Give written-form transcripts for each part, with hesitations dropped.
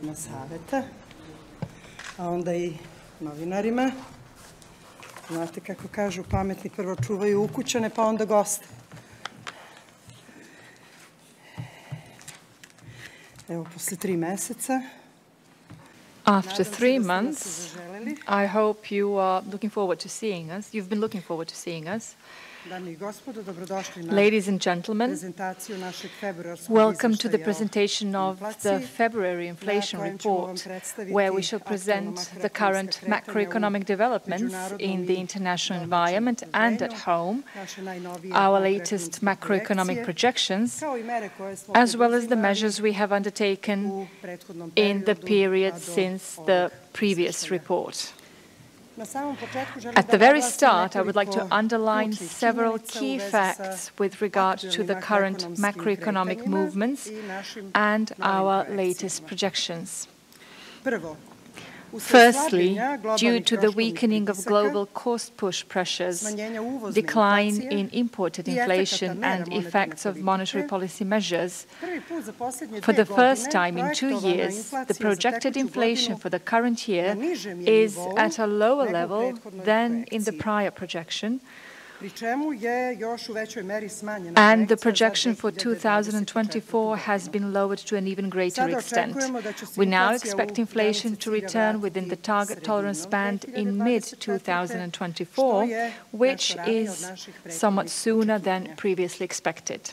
članovima saveta, a onda i novinarima. Znate kako kažu, pametni prvo čuvaju ukućane, pa onda goste. Evo, posle 3 meseca. After 3 months, I hope you are looking forward to seeing us. You've been looking forward to seeing us. Ladies and gentlemen, welcome to the presentation of the February inflation report, where we shall present the current macroeconomic developments in the international environment and at home, our latest macroeconomic projections, as well as the measures we have undertaken in the period since the previous report. At the very start, I would like to underline several key facts with regard to the current macroeconomic movements and our latest projections. Firstly, due to the weakening of global cost-push pressures, decline in imported inflation and effects of monetary policy measures, for the first time in 2 years, the projected inflation for the current year is at a lower level than in the prior projection, and the projection for 2024 has been lowered to an even greater extent. We now expect inflation to return within the target tolerance band in mid-2024, which is somewhat sooner than previously expected.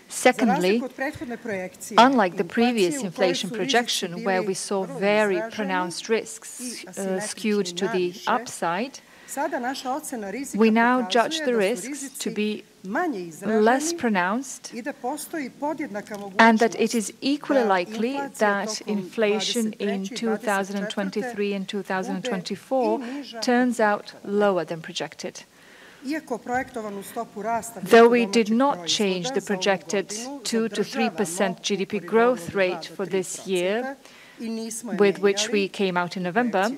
Secondly, unlike the previous inflation projection, where we saw very pronounced risks skewed to the upside, we now judge the risks to be less pronounced and that it is equally likely that inflation in 2023 and 2024 turns out lower than projected. Though we did not change the projected 2 to 3% GDP growth rate for this year, with which we came out in November,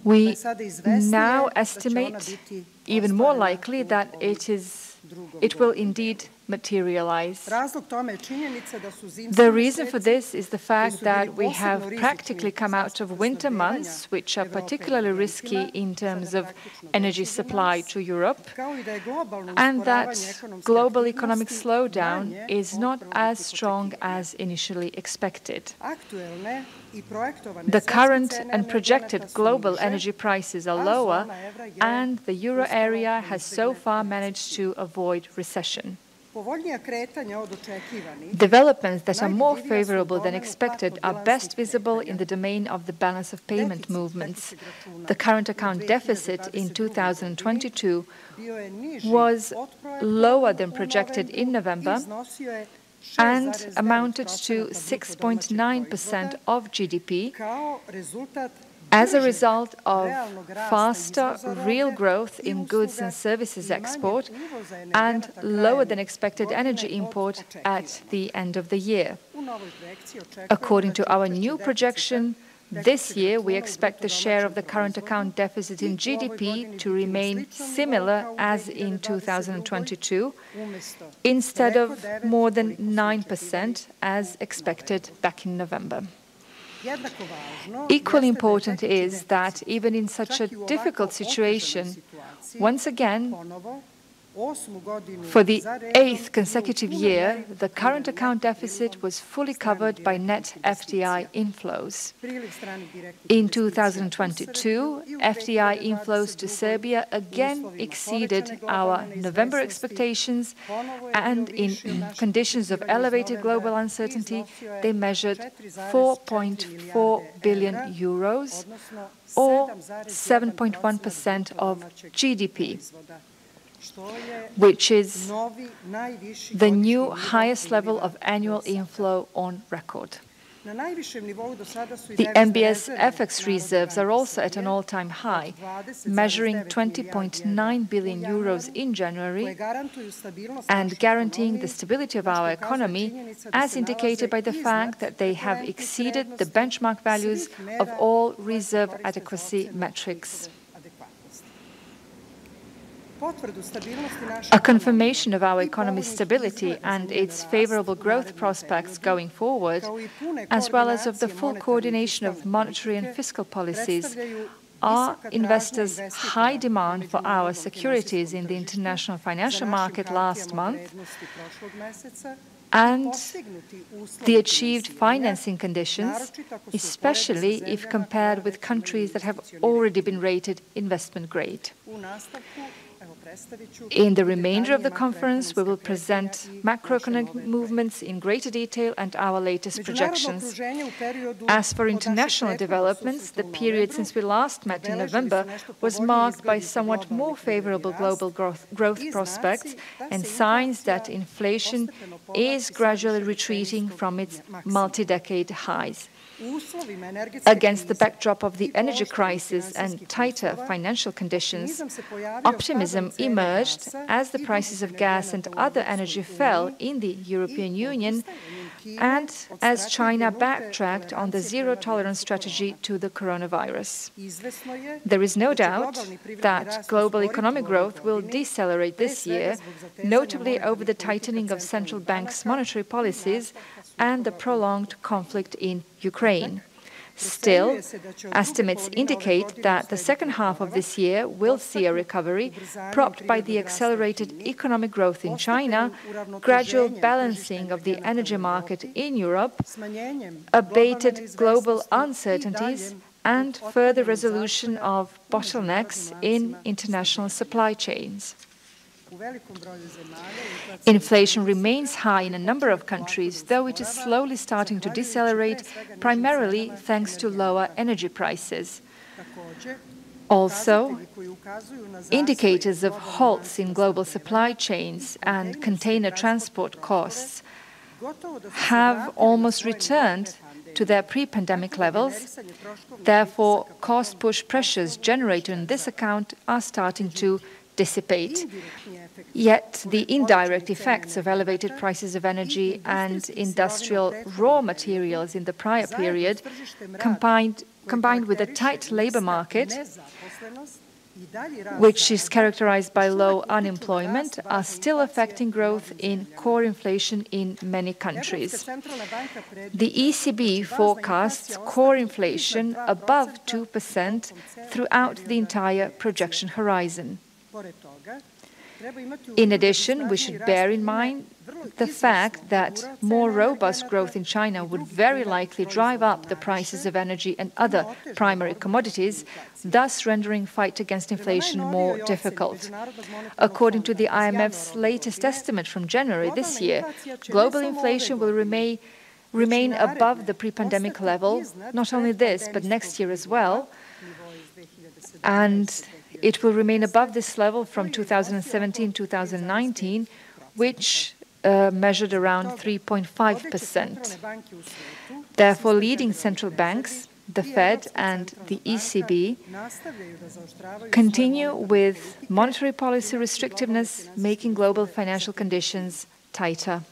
we now estimate even more likely that it will indeed materialize. The reason for this is the fact that we have practically come out of winter months, which are particularly risky in terms of energy supply to Europe, and that global economic slowdown is not as strong as initially expected. The current and projected global energy prices are lower, and the euro area has so far managed to avoid recession. Developments that are more favorable than expected are best visible in the domain of the balance of payment movements. The current account deficit in 2022 was lower than projected in November and amounted to 6.9% of GDP as a result of faster real growth in goods and services export and lower than expected energy import at the end of the year. According to our new projection, this year we expect the share of the current account deficit in GDP to remain similar as in 2022, instead of more than 9% as expected back in November. Equally important is that even in such a difficult situation, once again, for the 8th consecutive year, the current account deficit was fully covered by net FDI inflows. In 2022, FDI inflows to Serbia again exceeded our November expectations, and in conditions of elevated global uncertainty, they measured 4.4 billion euros, or 7.1% of GDP, which is the new highest level of annual inflow on record. The MBS FX reserves are also at an all-time high, measuring 20.9 billion euros in January and guaranteeing the stability of our economy, as indicated by the fact that they have exceeded the benchmark values of all reserve adequacy metrics. A confirmation of our economy's stability and its favorable growth prospects going forward, as well as of the full coordination of monetary and fiscal policies, are investors' high demand for our securities in the international financial market last month, and the achieved financing conditions, especially if compared with countries that have already been rated investment grade. In the remainder of the conference, we will present macroeconomic movements in greater detail and our latest projections. As for international developments, the period since we last met in November was marked by somewhat more favorable global growth prospects and signs that inflation is gradually retreating from its multi-decade highs. Against the backdrop of the energy crisis and tighter financial conditions, optimism emerged as the prices of gas and other energy fell in the European Union and as China backtracked on the zero-tolerance strategy to the coronavirus. There is no doubt that global economic growth will decelerate this year, notably over the tightening of central banks' monetary policies and the prolonged conflict in Ukraine. Still, estimates indicate that the second half of this year will see a recovery propped by the accelerated economic growth in China, gradual balancing of the energy market in Europe, abated global uncertainties, and further resolution of bottlenecks in international supply chains. Inflation remains high in a number of countries, though it is slowly starting to decelerate, primarily thanks to lower energy prices. Also, indicators of halts in global supply chains and container transport costs have almost returned to their pre-pandemic levels. Therefore, cost-push pressures generated on this account are starting to dissipate. Yet the indirect effects of elevated prices of energy and industrial raw materials in the prior period, combined with a tight labor market, which is characterized by low unemployment, are still affecting growth in core inflation in many countries. The ECB forecasts core inflation above 2% throughout the entire projection horizon. In addition, we should bear in mind the fact that more robust growth in China would very likely drive up the prices of energy and other primary commodities, thus rendering fight against inflation more difficult. According to the IMF's latest estimate from January this year, global inflation will remain above the pre-pandemic level, not only this, but next year as well, and it will remain above this level from 2017-2019, which measured around 3.5%. Therefore, leading central banks, the Fed and the ECB, continue with monetary policy restrictiveness, making global financial conditions tighter.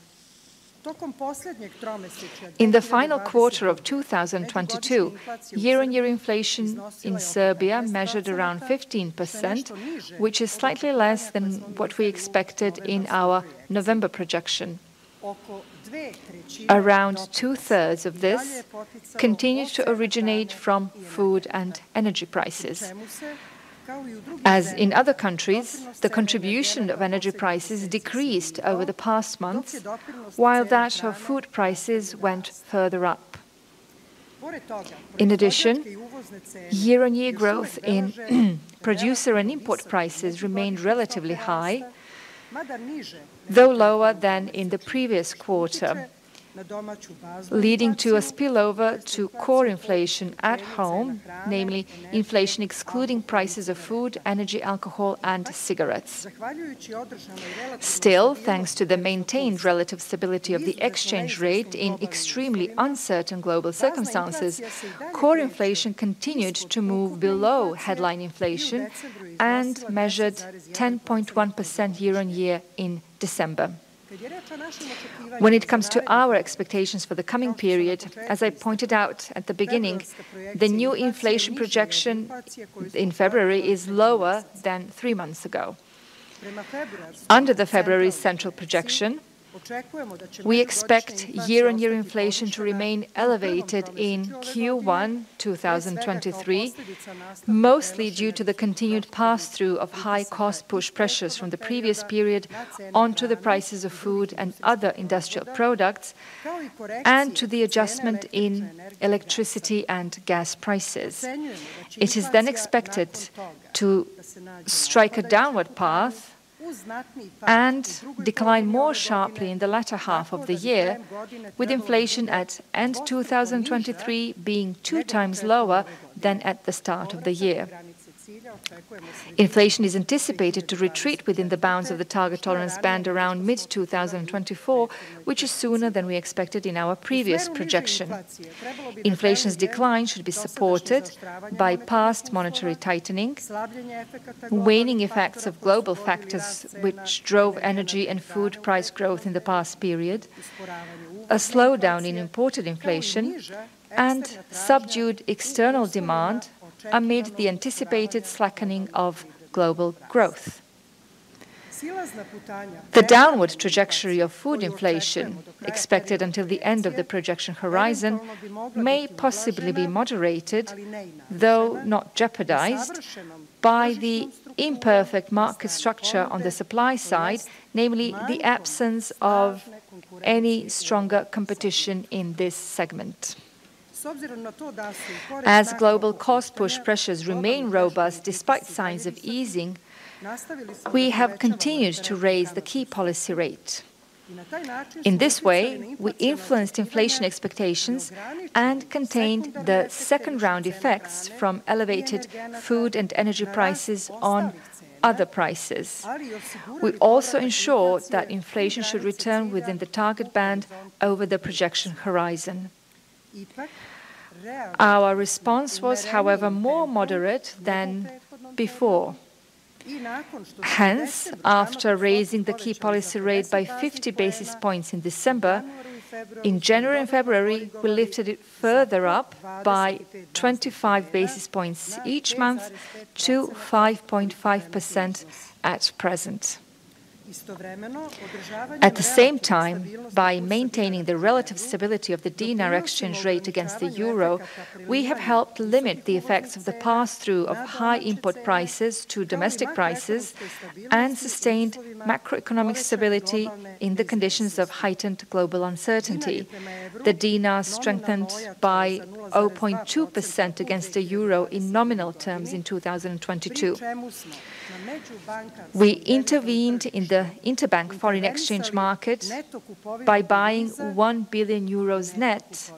In the final quarter of 2022, year-on-year inflation in Serbia measured around 15%, which is slightly less than what we expected in our November projection. Around two-thirds of this continued to originate from food and energy prices. As in other countries, the contribution of energy prices decreased over the past months, while that of food prices went further up. In addition, year-on-year growth in producer and import prices remained relatively high, though lower than in the previous quarter, leading to a spillover to core inflation at home, namely inflation excluding prices of food, energy, alcohol, and cigarettes. Still, thanks to the maintained relative stability of the exchange rate in extremely uncertain global circumstances, core inflation continued to move below headline inflation and measured 10.1% year-on-year in December. When it comes to our expectations for the coming period, as I pointed out at the beginning, the new inflation projection in February is lower than 3 months ago. Under the February central projection, we expect year-on-year inflation to remain elevated in Q1 2023, mostly due to the continued pass-through of high cost-push pressures from the previous period onto the prices of food and other industrial products, and to the adjustment in electricity and gas prices. It is then expected to strike a downward path and decline more sharply in the latter half of the year, with inflation at end 2023 being 2 times lower than at the start of the year. Inflation is anticipated to retreat within the bounds of the target tolerance band around mid-2024, which is sooner than we expected in our previous projection. Inflation's decline should be supported by past monetary tightening, waning effects of global factors which drove energy and food price growth in the past period, a slowdown in imported inflation, and subdued external demand amid the anticipated slackening of global growth. The downward trajectory of food inflation, expected until the end of the projection horizon, may possibly be moderated, though not jeopardized, by the imperfect market structure on the supply side, namely the absence of any stronger competition in this segment. As global cost-push pressures remain robust despite signs of easing, we have continued to raise the key policy rate. In this way, we influenced inflation expectations and contained the second-round effects from elevated food and energy prices on other prices. We also ensure that inflation should return within the target band over the projection horizon. Our response was, however, more moderate than before. Hence, after raising the key policy rate by 50 basis points in December, in January and February, we lifted it further up by 25 basis points each month to 5.5% at present. At the same time, by maintaining the relative stability of the dinar exchange rate against the euro, we have helped limit the effects of the pass-through of high import prices to domestic prices and sustained macroeconomic stability in the conditions of heightened global uncertainty. The dinar strengthened by 0.2% against the euro in nominal terms in 2022. We intervened in the interbank foreign exchange market by buying 1 billion euros net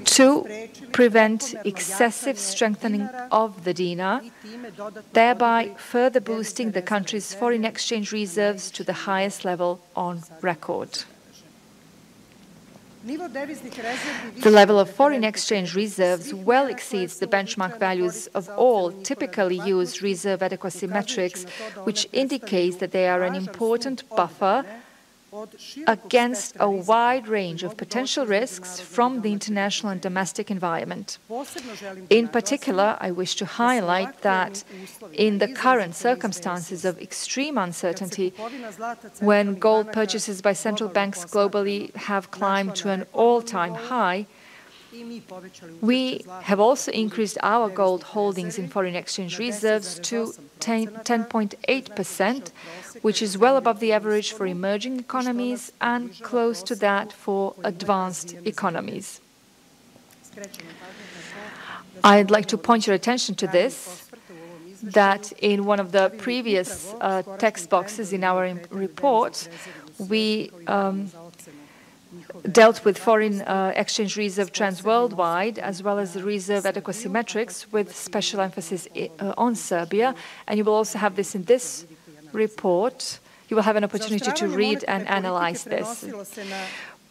to prevent excessive strengthening of the dinar, thereby further boosting the country's foreign exchange reserves to the highest level on record. The level of foreign exchange reserves well exceeds the benchmark values of all typically used reserve adequacy metrics, which indicates that they are an important buffer against a wide range of potential risks from the international and domestic environment. In particular, I wish to highlight that in the current circumstances of extreme uncertainty, when gold purchases by central banks globally have climbed to an all-time high, we have also increased our gold holdings in foreign exchange reserves to 10.8%, which is well above the average for emerging economies and close to that for advanced economies. I'd like to point your attention to this, that in one of the previous text boxes in our report, we dealt with foreign exchange reserve trends worldwide, as well as the reserve adequacy metrics, with special emphasis on Serbia. And you will also have this in this report. You will have an opportunity to read and analyze this.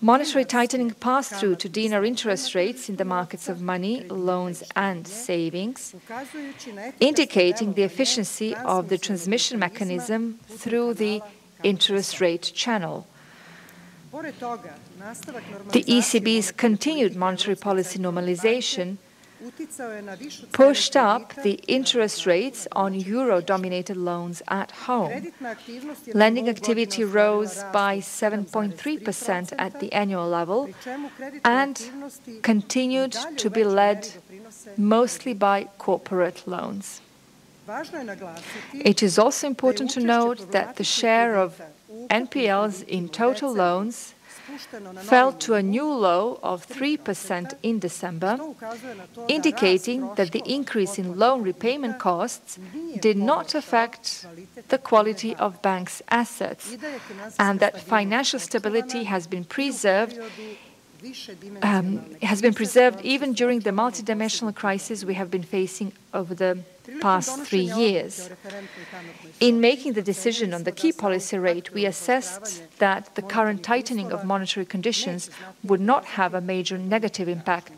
Monetary tightening passed through to dinar interest rates in the markets of money, loans and savings, indicating the efficiency of the transmission mechanism through the interest rate channel. The ECB's continued monetary policy normalization pushed up the interest rates on euro-dominated loans at home. Lending activity rose by 7.3% at the annual level and continued to be led mostly by corporate loans. It is also important to note that the share of NPLs in total loans fell to a new low of 3% in December, indicating that the increase in loan repayment costs did not affect the quality of banks' assets, and that financial stability has been preserved even during the multidimensional crisis we have been facing over the past 3 years. In making the decision on the key policy rate, we assessed that the current tightening of monetary conditions would not have a major negative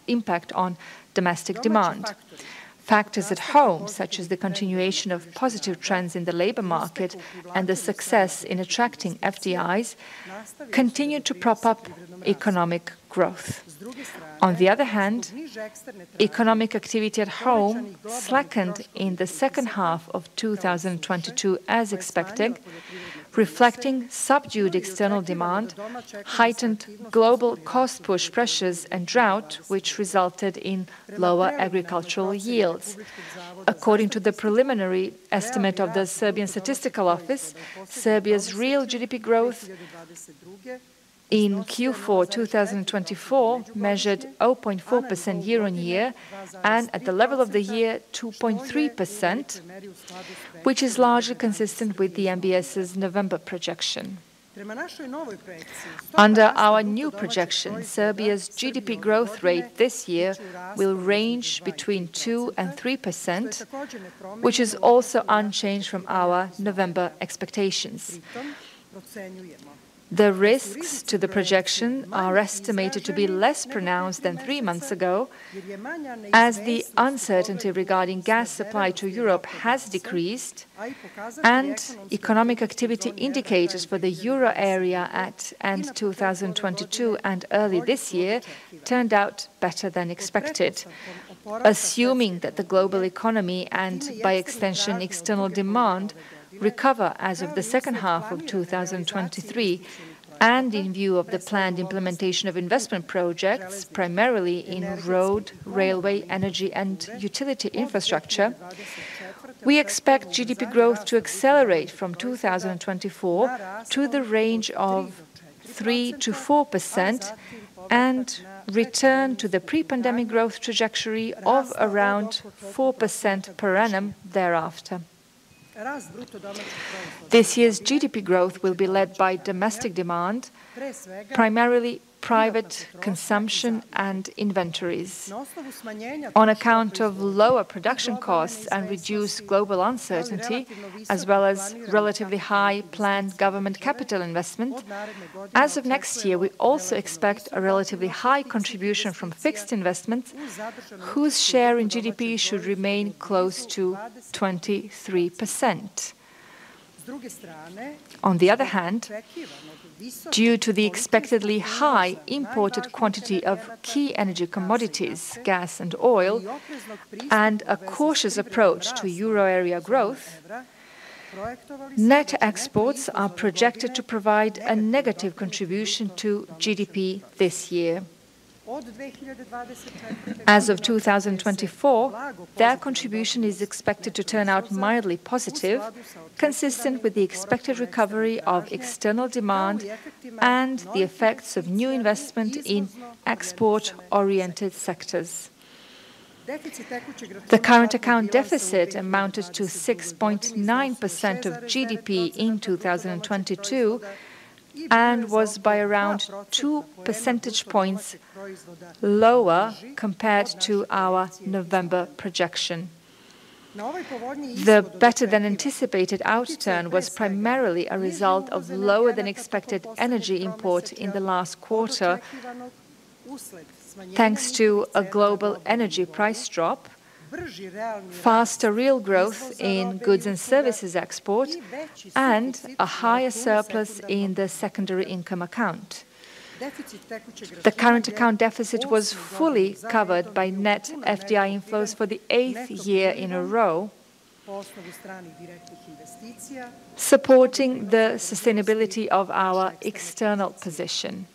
impact on domestic demand. Factors at home, such as the continuation of positive trends in the labor market and the success in attracting FDIs, continue to prop up economic growth. On the other hand, economic activity at home slackened in the second half of 2022 as expected, reflecting subdued external demand, heightened global cost-push pressures and drought, which resulted in lower agricultural yields. According to the preliminary estimate of the Serbian Statistical Office, Serbia's real GDP growth in Q4 2024 measured 0.4% year-on-year, and at the level of the year 2.3%, which is largely consistent with the MBS's November projection. Under our new projection, Serbia's GDP growth rate this year will range between 2% and 3%, which is also unchanged from our November expectations. The risks to the projection are estimated to be less pronounced than 3 months ago, as the uncertainty regarding gas supply to Europe has decreased, and economic activity indicators for the euro area at end 2022 and early this year turned out better than expected. Assuming that the global economy and, by extension, external demand recover as of the second half of 2023, and in view of the planned implementation of investment projects, primarily in road, railway, energy and utility infrastructure, we expect GDP growth to accelerate from 2024 to the range of 3 to 4% and return to the pre-pandemic growth trajectory of around 4% per annum thereafter. This year's GDP growth will be led by domestic demand, primarily private consumption and inventories. On account of lower production costs and reduced global uncertainty, as well as relatively high planned government capital investment, as of next year we also expect a relatively high contribution from fixed investments, whose share in GDP should remain close to 23%. On the other hand, due to the expectedly high imported quantity of key energy commodities, gas and oil, and a cautious approach to euro area growth, net exports are projected to provide a negative contribution to GDP this year. As of 2024, their contribution is expected to turn out mildly positive, consistent with the expected recovery of external demand and the effects of new investment in export-oriented sectors. The current account deficit amounted to 6.9% of GDP in 2022 and was by around 2 percentage points lower compared to our November projection. The better-than-anticipated outturn was primarily a result of lower-than-expected energy import in the last quarter, thanks to a global energy price drop, faster real growth in goods and services export, and a higher surplus in the secondary income account. The current account deficit was fully covered by net FDI inflows for the 8th year in a row, supporting the sustainability of our external position.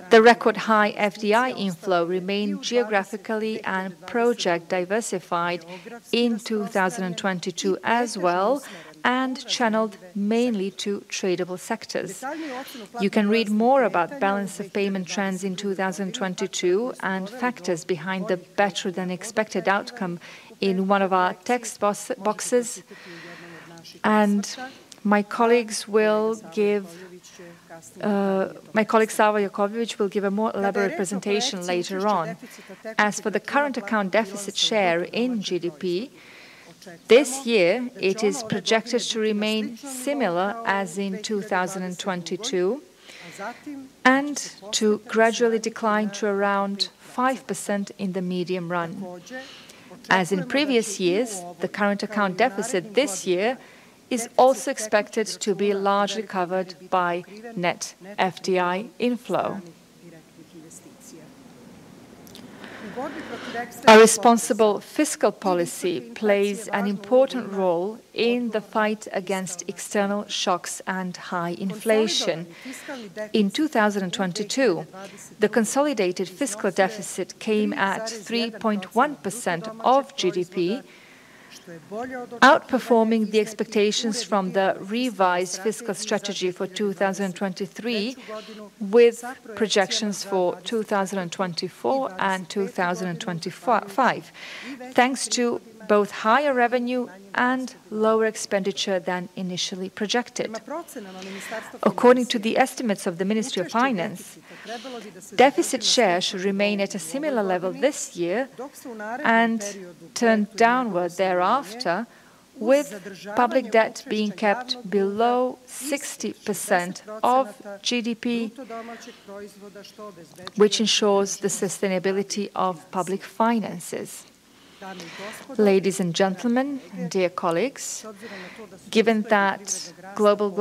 The record high FDI inflow remained geographically and project diversified in 2022 as well, and channeled mainly to tradable sectors. You can read more about balance of payment trends in 2022 and factors behind the better-than-expected outcome in one of our text boxes, and my colleague Sava Jakovljević will give a more elaborate presentation later on. As for the current account deficit share in GDP, this year it is projected to remain similar as in 2022 and to gradually decline to around 5% in the medium run. As in previous years, the current account deficit this year is also expected to be largely covered by net FDI inflow. A responsible fiscal policy plays an important role in the fight against external shocks and high inflation. In 2022, the consolidated fiscal deficit came at 3.1% of GDP, outperforming the expectations from the revised fiscal strategy for 2023, with projections for 2024 and 2025, thanks to both higher revenue and lower expenditure than initially projected. According to the estimates of the Ministry of Finance, deficit share should remain at a similar level this year and turn downward thereafter, with public debt being kept below 60% of GDP, which ensures the sustainability of public finances. Ladies and gentlemen, dear colleagues, given that global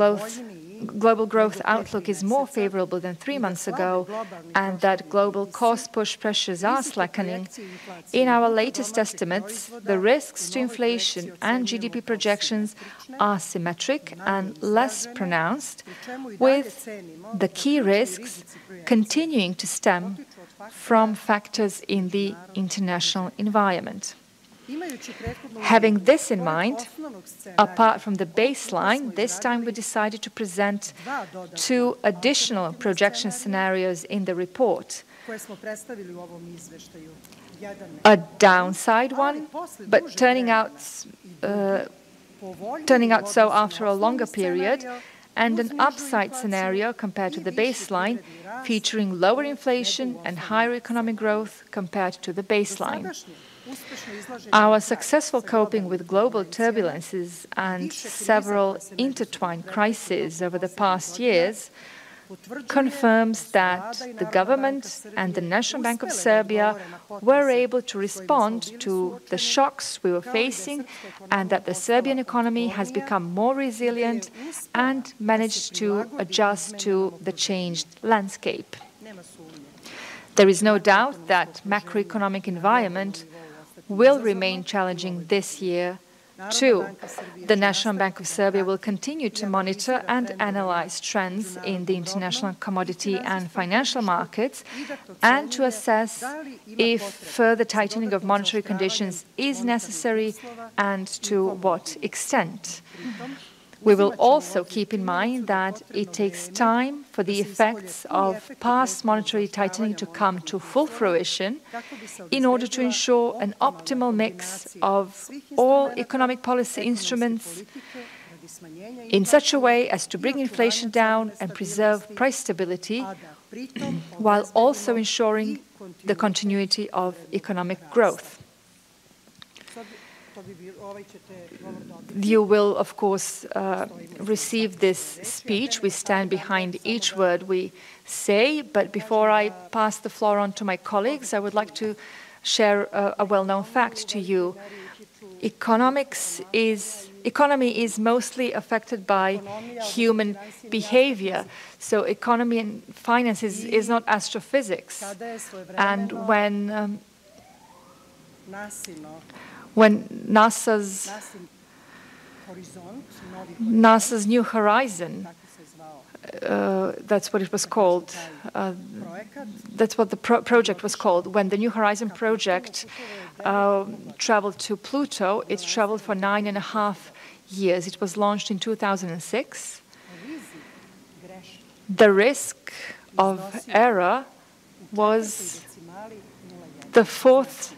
growth outlook is more favorable than 3 months ago and that global cost push pressures are slackening, in our latest estimates, the risks to inflation and GDP projections are symmetric and less pronounced, with the key risks continuing to stem from factors in the international environment. Having this in mind, apart from the baseline, this time we decided to present 2 additional projection scenarios in the report. A downside one, but turning out so after a longer period, and an upside scenario compared to the baseline, featuring lower inflation and higher economic growth compared to the baseline. Our successful coping with global turbulences and several intertwined crises over the past years confirms that the government and the National Bank of Serbia were able to respond to the shocks we were facing, and that the Serbian economy has become more resilient and managed to adjust to the changed landscape. There is no doubt that macroeconomic environment will remain challenging this year too. The National Bank of Serbia will continue to monitor and analyze trends in the international commodity and financial markets and to assess if further tightening of monetary conditions is necessary and to what extent. We will also keep in mind that it takes time for the effects of past monetary tightening to come to full fruition in order to ensure an optimal mix of all economic policy instruments in such a way as to bring inflation down and preserve price stability, while also ensuring the continuity of economic growth. You will, of course, receive this speech. We stand behind each word we say, but before I pass the floor on to my colleagues, I would like to share a well-known fact to you. Economics is economy is mostly affected by human behavior. So economy and finance is not astrophysics. And when NASA's New Horizon, that's what it was called. That's what the project was called. When the New Horizon project traveled to Pluto, it traveled for 9.5 years. It was launched in 2006. The risk of error was the fourth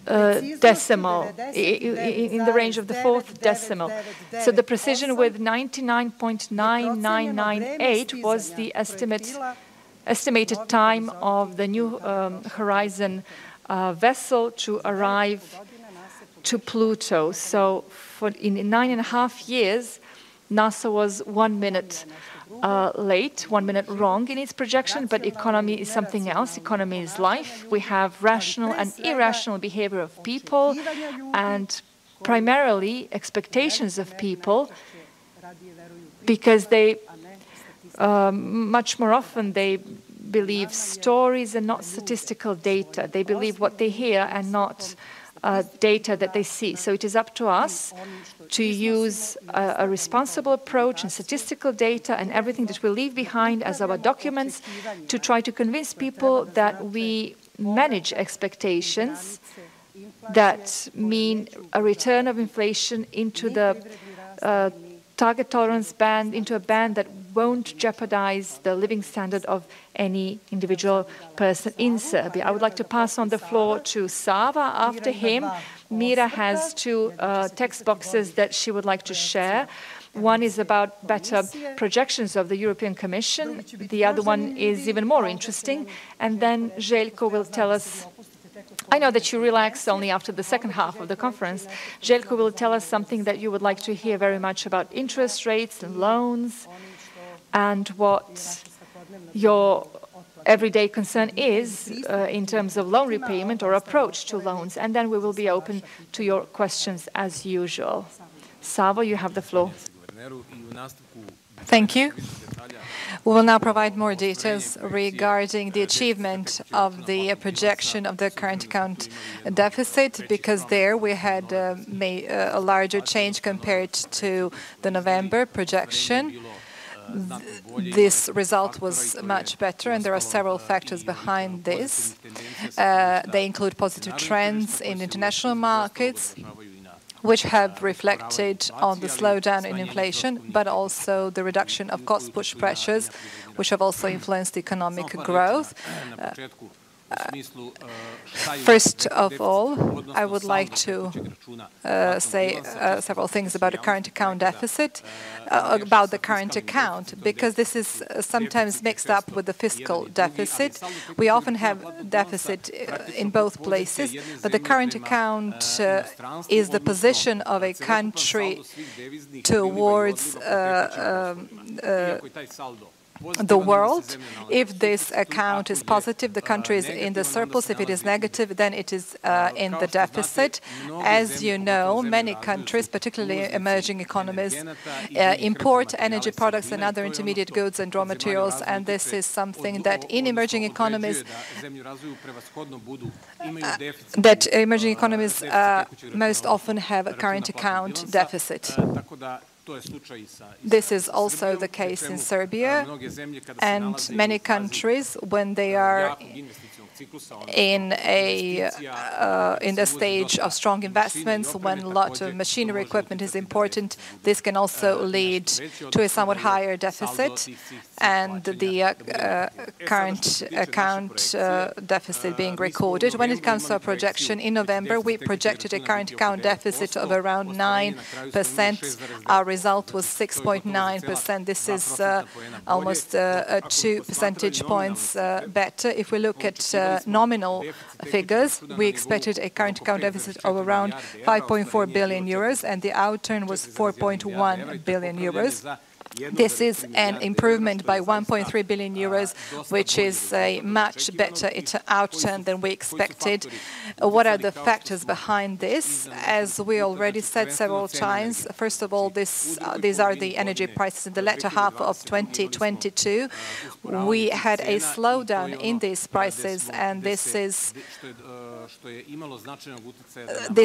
decimal, in the range of the fourth decimal. So the precision with 99.9998 was the estimated time of the New Horizon vessel to arrive to Pluto. So in 9.5 years, NASA was 1 minute late, 1 minute wrong in its projection, but economy is something else. Economy is life. We have rational and irrational behavior of people, and primarily expectations of people, because they much more often they believe stories and not statistical data. They believe what they hear and not data that they see. So it is up to us to use a responsible approach and statistical data and everything that we leave behind as our documents to try to convince people that we manage expectations that mean a return of inflation into the target tolerance band, into a band that won't jeopardize the living standard of any individual person in Serbia. I would like to pass on the floor to Sava. After him, Mira has two text boxes that she would like to share. One is about better projections of the European Commission. The other one is even more interesting. And then Željko will tell us, I know that you relaxed only after the second half of the conference. Željko will tell us something that you would like to hear very much about interest rates and loans, and what your everyday concern is in terms of loan repayment or approach to loans. And then we will be open to your questions as usual. Savo, you have the floor. Thank you. We will now provide more details regarding the achievement of the projection of the current account deficit, because there we had made a larger change compared to the November projection. This result was much better, and there are several factors behind this. They include positive trends in international markets, which have reflected on the slowdown in inflation, but also the reduction of cost-push pressures, which have also influenced economic growth. First of all, I would like to say several things about the current account deficit, about the current account, because this is sometimes mixed up with the fiscal deficit. We often have deficit in both places, but the current account is the position of a country towards the world. If this account is positive, the country is in the surplus. If it is negative, then it is in the deficit. As you know, many countries, particularly emerging economies, import energy products and other intermediate goods and raw materials, and this is something that in emerging economies most often have a current account deficit. This is also the case in Serbia, and many countries, when they are in the stage of strong investments, when a lot of machinery equipment is important, this can also lead to a somewhat higher deficit, and the current account deficit being recorded. When it comes to our projection, in November, we projected a current account deficit of around 9%. Our result was 6.9%. This is almost 2 percentage points better. If we look at nominal figures, we expected a current account deficit of around 5.4 billion euros, and the outturn was 4.1 billion euros. This is an improvement by 1.3 billion euros, which is a much better outturn than we expected. What are the factors behind this? As we already said several times, first of all, these are the energy prices in the latter half of 2022. We had a slowdown in these prices, and this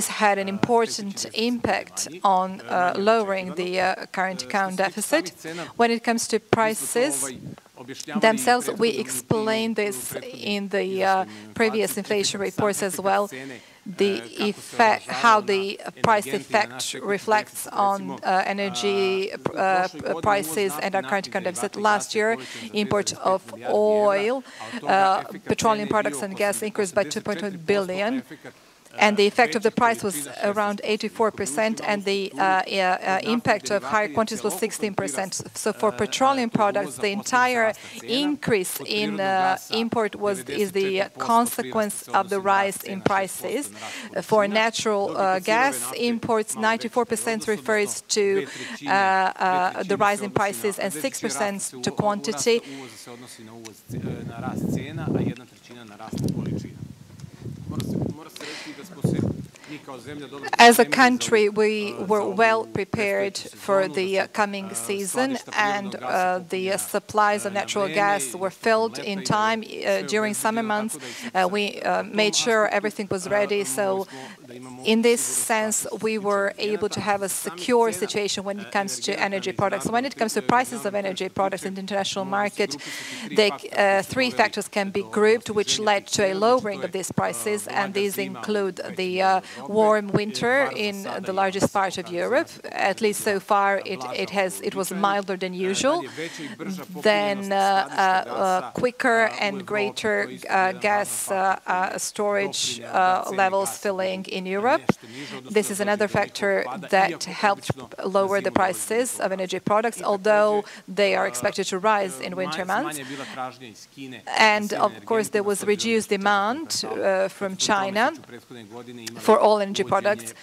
had an important impact on lowering the current account deficit. When it comes to prices themselves, we explained this in the previous inflation reports as well. The effect, how the price effect reflects on energy prices and our current account deficit. Last year, import of oil, petroleum products and gas increased by 2.1 billion. And the effect of the price was around 84%, and the impact of higher quantities was 16%. So for petroleum products, the entire increase in import is the consequence of the rise in prices. For natural gas imports, 94% refers to the rise in prices and 6% to quantity. As a country, we were well prepared for the coming season, and the supplies of natural gas were filled in time during summer months. We made sure everything was ready. So in this sense, we were able to have a secure situation when it comes to energy products. When it comes to prices of energy products in the international market, three factors can be grouped which led to a lowering of these prices, and these include the warm winter in the largest part of Europe. At least so far, it was milder than usual. Then quicker and greater gas storage levels filling in Europe. This is another factor that helped lower the prices of energy products, although they are expected to rise in winter months. And of course, there was reduced demand from China for all energy products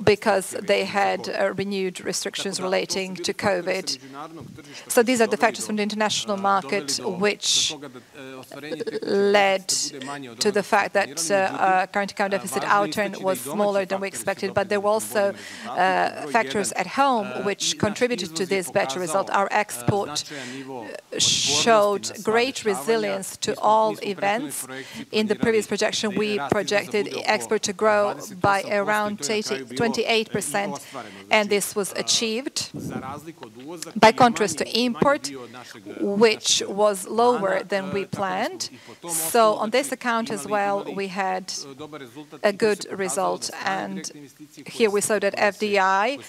because they had renewed restrictions relating to COVID. So these are the factors from the international market which led to the fact that current account deficit outturn was smaller than we expected, but there were also factors at home which contributed to this better result. Our export showed great resilience to all events. In the previous projection, we projected export to grow by around 28%, and this was achieved. By contrast to import, which was lower than we planned. So on this account as well, we had a good result. And here we saw that FDI,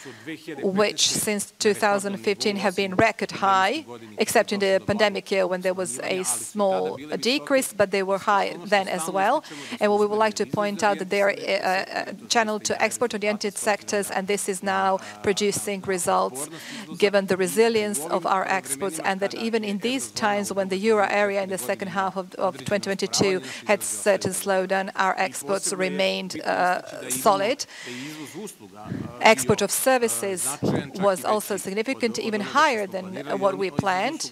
which since 2015 have been record high, except in the pandemic year when there was a small decrease, but they were high then as well. And what we would like to point out that they are channeled to export-oriented sectors, and this is now producing results given the resilience of our exports, and that even in these times when the euro area in the second half of 2022 had certain slowdown, our exports remained solid. Export of services was also significant, even higher than what we planned.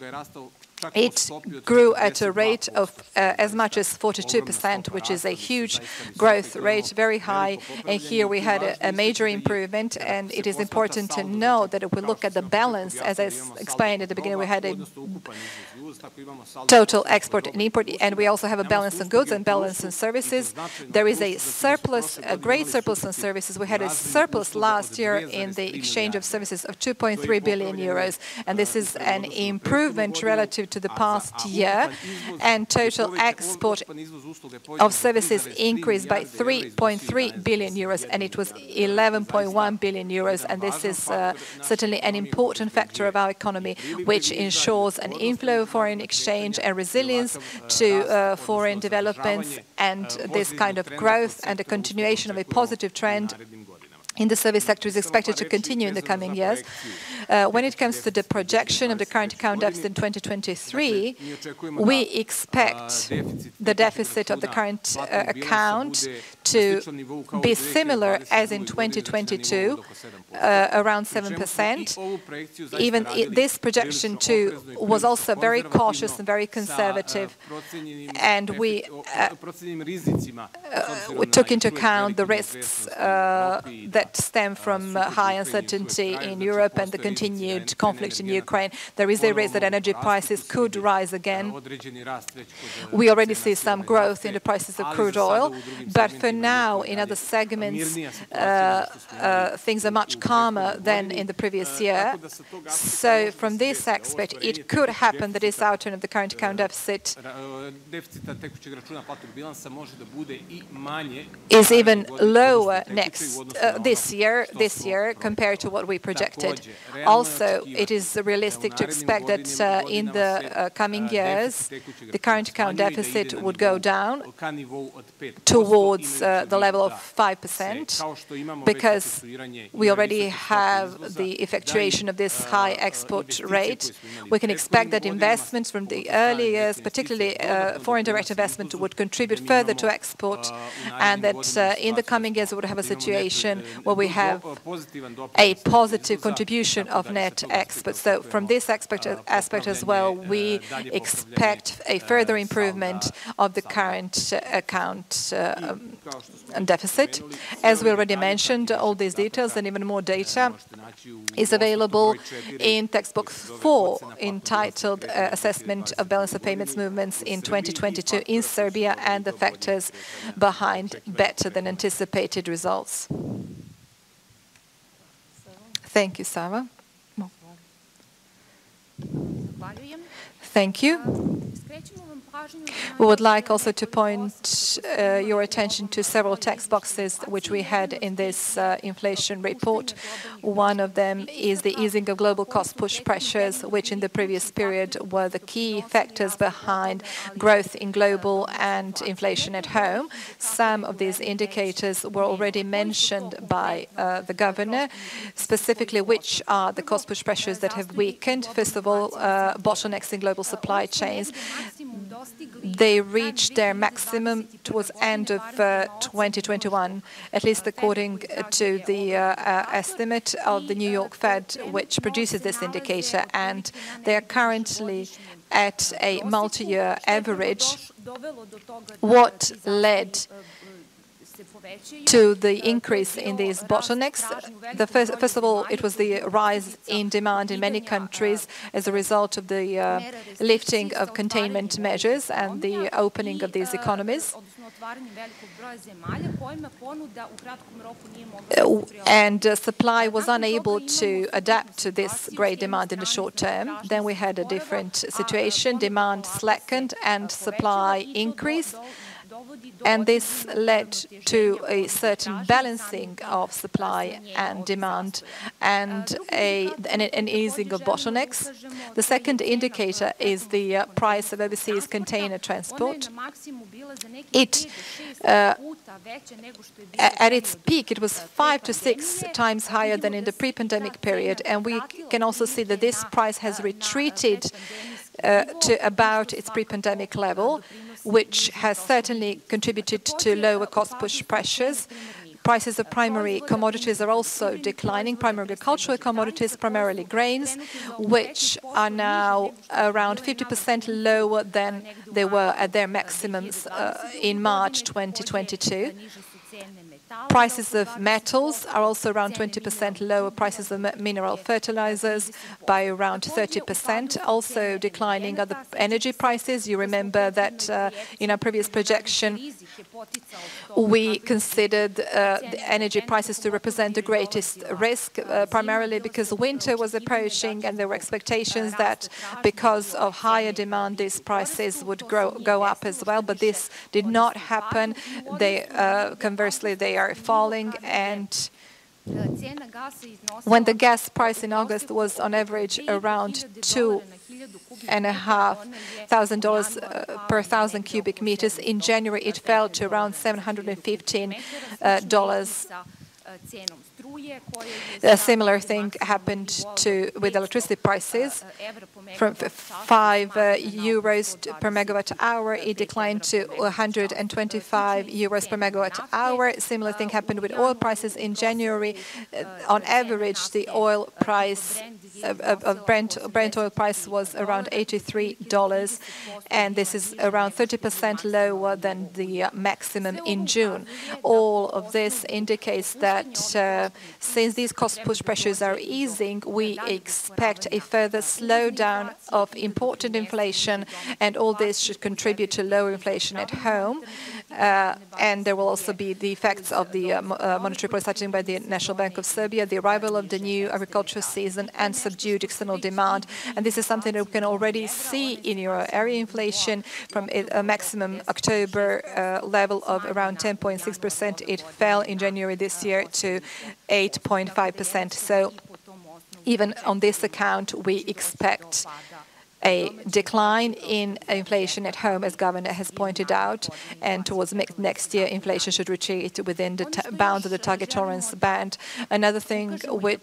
It grew at a rate of as much as 42%, which is a huge growth rate, very high. And here we had a major improvement. And it is important to know that if we look at the balance, as I explained at the beginning, we had a total export and import, and we also have a balance on goods and balance on services. There is a surplus, a great surplus on services. We had a surplus last year in the exchange of services of 2.3 billion euros, and this is an improvement relative to the past year, and total export of services increased by 3.3 billion euros, and it was 11.1 billion euros, and this is certainly an important factor of our economy, which ensures an inflow of foreign exchange and resilience to foreign developments, and this kind of growth and a continuation of a positive trend in the service sector is expected to continue in the coming years. When it comes to the projection of the current account deficit in 2023, we expect the deficit of the current account to be similar as in 2022, around 7%. Even this projection too was also very cautious and very conservative, and we took into account the risks that stem from high uncertainty in Europe and the continued conflict in Ukraine. There is a risk that energy prices could rise again. We already see some growth in the prices of crude oil, but for now, in other segments, things are much calmer than in the previous year. So from this aspect, it could happen that this outturn of the current account deficit is even lower this year compared to what we projected. Also, it is realistic to expect that in the coming years, the current account deficit would go down towards the level of 5%, because we already have the effectuation of this high export rate. We can expect that investments from the early years, particularly foreign direct investment, would contribute further to export, and that in the coming years we would have a situation where we have a positive contribution of net exports. So from this aspect as well, we expect a further improvement of the current account deficit. As we already mentioned, all these details and even more data is available in textbook 4, entitled Assessment of Balance of Payments Movements in 2022 in Serbia and the Factors Behind Better Than Anticipated Results. Thank you, Sava. Thank you. We would like also to point your attention to several text boxes which we had in this inflation report. One of them is the easing of global cost push pressures, which in the previous period were the key factors behind growth in global and inflation at home. Some of these indicators were already mentioned by the governor, specifically which are the cost push pressures that have weakened. First of all, bottlenecks in global supply chains. They reached their maximum towards end of 2021, at least according to the estimate of the New York Fed, which produces this indicator, and they are currently at a multi-year average. What led to the increase in these bottlenecks? First of all, it was the rise in demand in many countries as a result of the lifting of containment measures and the opening of these economies. And supply was unable to adapt to this great demand in the short term. Then we had a different situation. Demand slackened and supply increased. And this led to a certain balancing of supply and demand and an easing of bottlenecks. The second indicator is the price of overseas container transport. At its peak, it was 5 to 6 times higher than in the pre-pandemic period, and we can also see that this price has retreated to about its pre-pandemic level, which has certainly contributed to lower cost push pressures. Prices of primary commodities are also declining, primary agricultural commodities, primarily grains, which are now around 50% lower than they were at their maximums in March 2022. Prices of metals are also around 20% lower, prices of mineral fertilizers by around 30%, also declining other energy prices. You remember that in our previous projection, we considered the energy prices to represent the greatest risk, primarily because winter was approaching and there were expectations that because of higher demand, these prices would go up as well, but this did not happen. Conversely, they are falling, and when the gas price in August was on average around $2,500 per 1,000 cubic meters, in January it fell to around $715 A similar thing happened with electricity prices. From 5 euros per megawatt hour, it declined to 125 euros per megawatt hour. Similar thing happened with oil prices in January. On average, the oil price of Brent oil price was around $83, and this is around 30% lower than the maximum in June. All of this indicates that since these cost push pressures are easing, we expect a further slowdown of imported inflation, and all this should contribute to lower inflation at home. And there will also be the effects of the monetary policy tightening by the National Bank of Serbia, the arrival of the new agricultural season, and subdued external demand. And this is something that we can already see in euro area inflation from a maximum October level of around 10.6%. It fell in January this year to 8.5%. So even on this account, we expect a decline in inflation at home, as Governor has pointed out, and towards next year, inflation should retreat within the bounds of the target tolerance band. Another thing we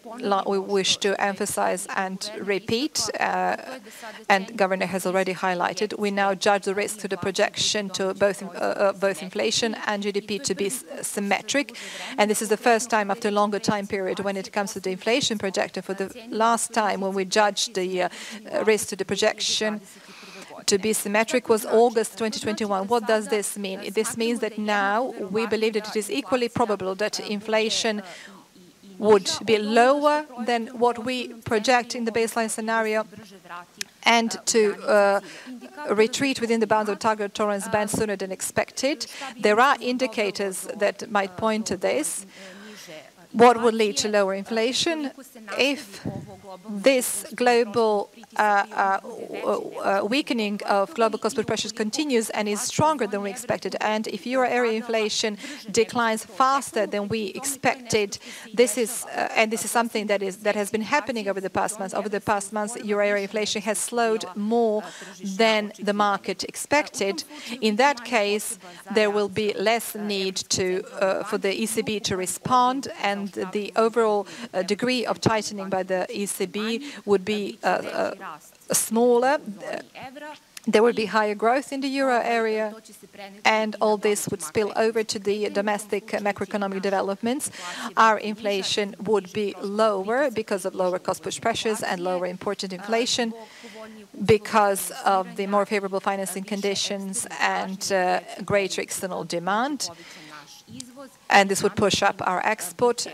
wish to emphasize and repeat, and Governor has already highlighted, we now judge the risk to the projection to both inflation and GDP to be symmetric, and this is the first time after a longer time period when it comes to the inflation projection. For the last time when we judged the risk to the projection to be symmetric was August 2021. What does this mean? This means that now we believe that it is equally probable that inflation would be lower than what we project in the baseline scenario, and to retreat within the bounds of target tolerance band sooner than expected. There are indicators that might point to this. What would lead to lower inflation? If this global weakening of global cost pressures continues and is stronger than we expected, and if euro area inflation declines faster than we expected, this is something that has been happening over the past months. Over the past months, euro area inflation has slowed more than the market expected. In that case, there will be less need for the ECB to respond, and the overall degree of tightening by the ECB would be smaller. There will be higher growth in the euro area, and all this would spill over to the domestic macroeconomic developments. Our inflation would be lower because of lower cost push pressures and lower imported inflation, because of the more favorable financing conditions and greater external demand. And this would push up our export,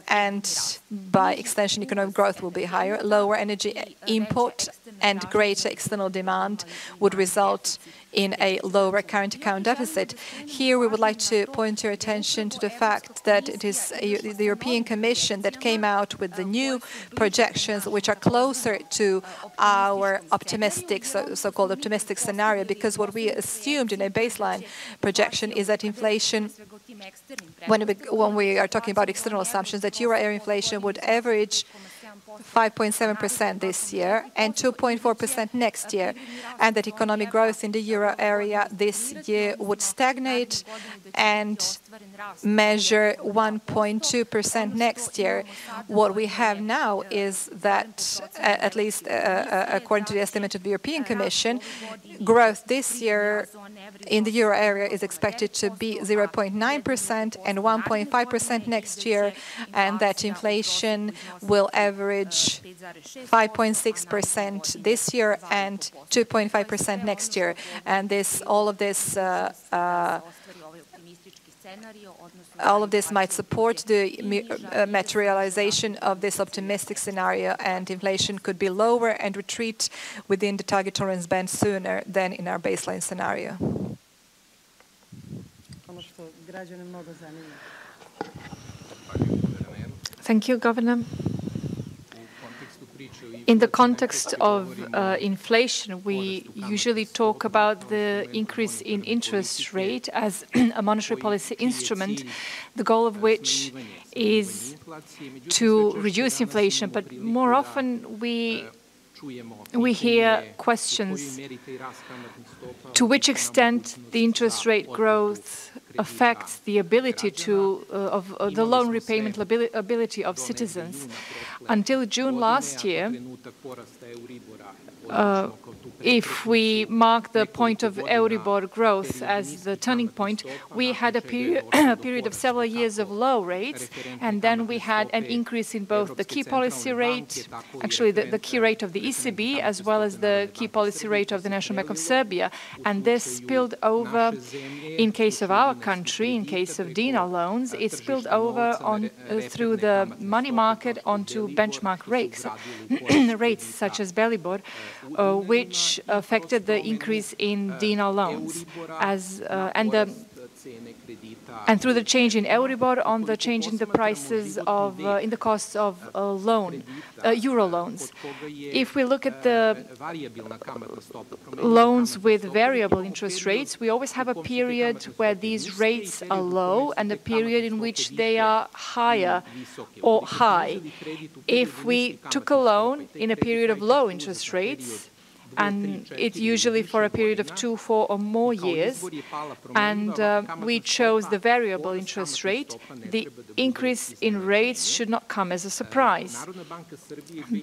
and by extension, economic growth will be higher. Lower energy import and greater external demand would result in a lower current account deficit. Here, we would like to point your attention to the fact that it is the European Commission that came out with the new projections, which are closer to our optimistic, so-called optimistic scenario, because what we assumed in a baseline projection is that inflation, when we are talking about external assumptions, that euro area inflation would average 5.7% this year and 2.4% next year, and that economic growth in the euro area this year would stagnate and measure 1.2% next year. What we have now is that, at least according to the estimate of the European Commission, growth this year in the euro area is expected to be 0.9% and 1.5% next year, and that inflation will average 5.6% this year and 2.5% next year. And all of this might support the materialization of this optimistic scenario, and inflation could be lower and retreat within the target tolerance band sooner than in our baseline scenario. Thank you, Governor. In the context of inflation, we usually talk about the increase in interest rate as a monetary policy instrument, the goal of which is to reduce inflation. But more often we hear questions: to which extent the interest rate growth affects the ability of the loan repayment ability of citizens. Until June last year, if we mark the point of Euribor growth as the turning point, we had a period of several years of low rates, and then we had an increase in both the key policy rate, actually the key rate of the ECB, as well as the key policy rate of the National Bank of Serbia. And this spilled over, in case of our country, in case of dinar loans, it spilled over through the money market onto benchmark rates, rates such as Belibor, which affected the increase in dinar loans, and through the change in Euribor on the change in the prices of in the costs of euro loans. If we look at the loans with variable interest rates, we always have a period where these rates are low and a period in which they are higher or high. If we took a loan in a period of low interest rates, and it's usually for a period of 2, 4 or more years, and we chose the variable interest rate, the increase in rates should not come as a surprise.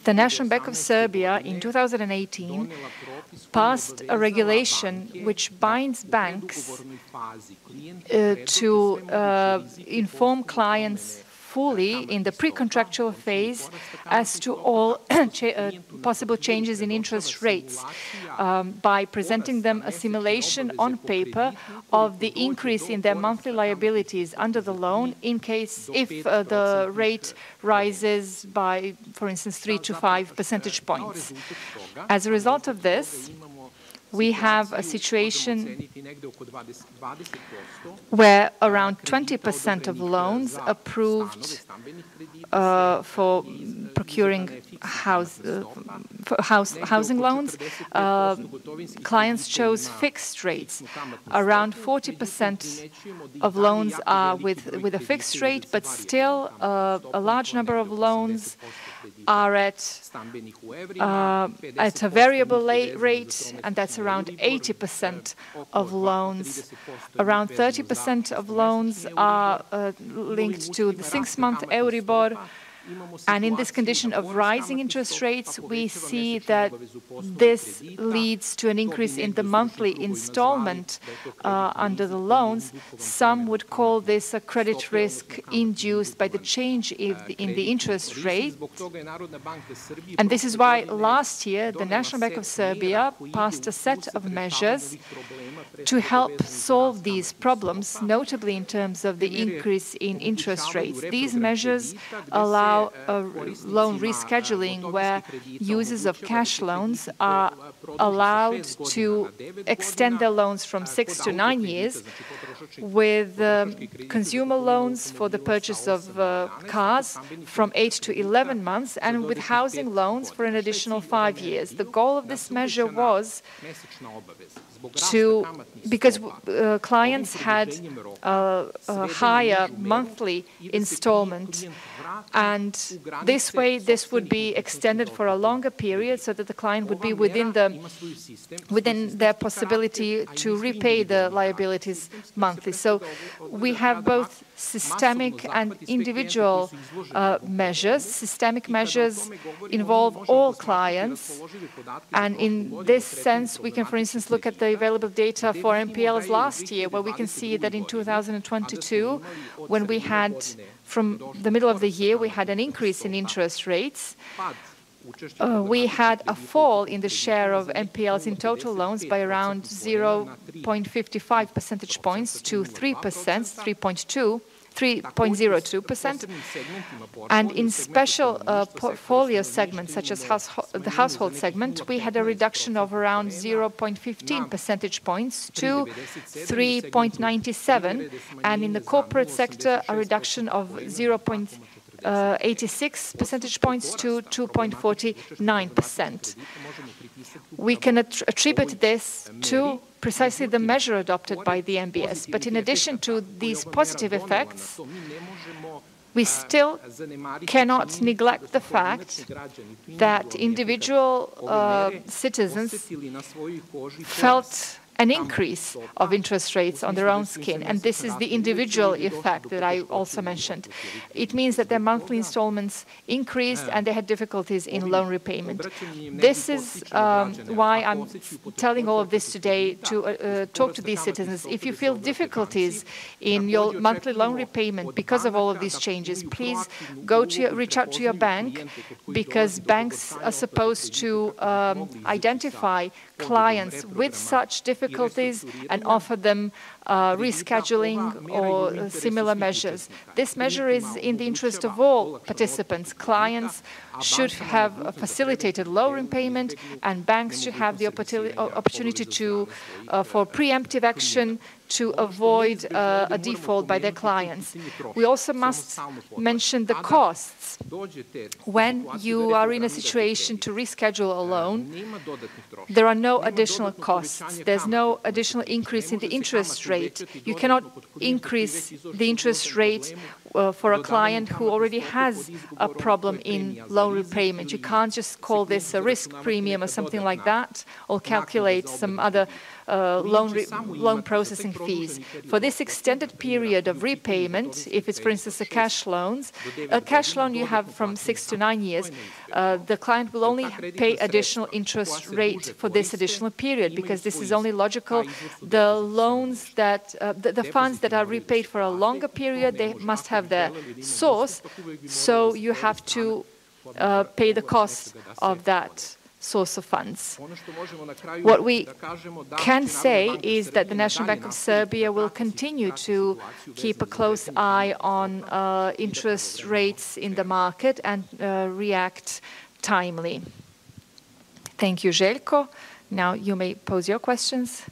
The National Bank of Serbia in 2018 passed a regulation which binds banks to inform clients fully in the pre-contractual phase as to all possible changes in interest rates by presenting them a simulation on paper of the increase in their monthly liabilities under the loan in case if the rate rises by, for instance, 3 to 5 percentage points. As a result of this, we have a situation where around 20% of loans approved for procuring housing loans, clients chose fixed rates. Around 40% of loans are with a fixed rate, but still a large number of loans are at a variable rate, and that's around 80% of loans. Around 30% of loans are linked to the 6-month Euribor. And in this condition of rising interest rates, we see that this leads to an increase in the monthly installment under the loans. Some would call this a credit risk induced by the change in the interest rate. And this is why last year the National Bank of Serbia passed a set of measures to help solve these problems, notably in terms of the increase in interest rates. These measures allow a loan rescheduling where users of cash loans are allowed to extend their loans from 6 to 9 years, with consumer loans for the purchase of cars from 8 to 11 months, and with housing loans for an additional 5 years. The goal of this measure was because clients had a higher monthly installment, and this way this would be extended for a longer period so that the client would be within their possibility to repay the liabilities monthly. So we have both systemic and individual measures. Systemic measures involve all clients, and in this sense we can, for instance, look at the available data for NPLs last year, where we can see that in 2022, when we had, from the middle of the year, we had an increase in interest rates. We had a fall in the share of NPLs in total loans by around 0.55 percentage points to 3%, 3.02%, and in special portfolio segments such as the household segment, we had a reduction of around 0.15 percentage points to 3.97, and in the corporate sector a reduction of 0.86 percentage points to 2.49%. We can attribute this to precisely the measure adopted by the NBS. But in addition to these positive effects, we still cannot neglect the fact that individual citizens felt an increase of interest rates on their own skin. And this is the individual effect that I also mentioned. It means that their monthly installments increased and they had difficulties in loan repayment. This is why I'm telling all of this today to talk to these citizens. If you feel difficulties in your monthly loan repayment because of all of these changes, please reach out to your bank, because banks are supposed to identify clients with such difficulties and offer them rescheduling or similar measures. This measure is in the interest of all participants. Clients should have a facilitated loan repayment, and banks should have the opportunity for preemptive action to avoid a default by their clients. We also must mention the costs. When you are in a situation to reschedule a loan, there are no additional costs. There's no additional increase in the interest rate. You cannot increase the interest rate for a client who already has a problem in loan repayment. You can't just call this a risk premium or something like that, or calculate some other loan processing fees. For this extended period of repayment, if it's, for instance, a cash loan you have from 6 to 9 years, the client will only pay additional interest rate for this additional period, because this is only logical. The loans that, the funds that are repaid for a longer period, they must have their source, so you have to pay the cost of that source of funds. What we can say is that the National Bank of Serbia will continue to keep a close eye on interest rates in the market and react timely. Thank you, Željko. Now you may pose your questions.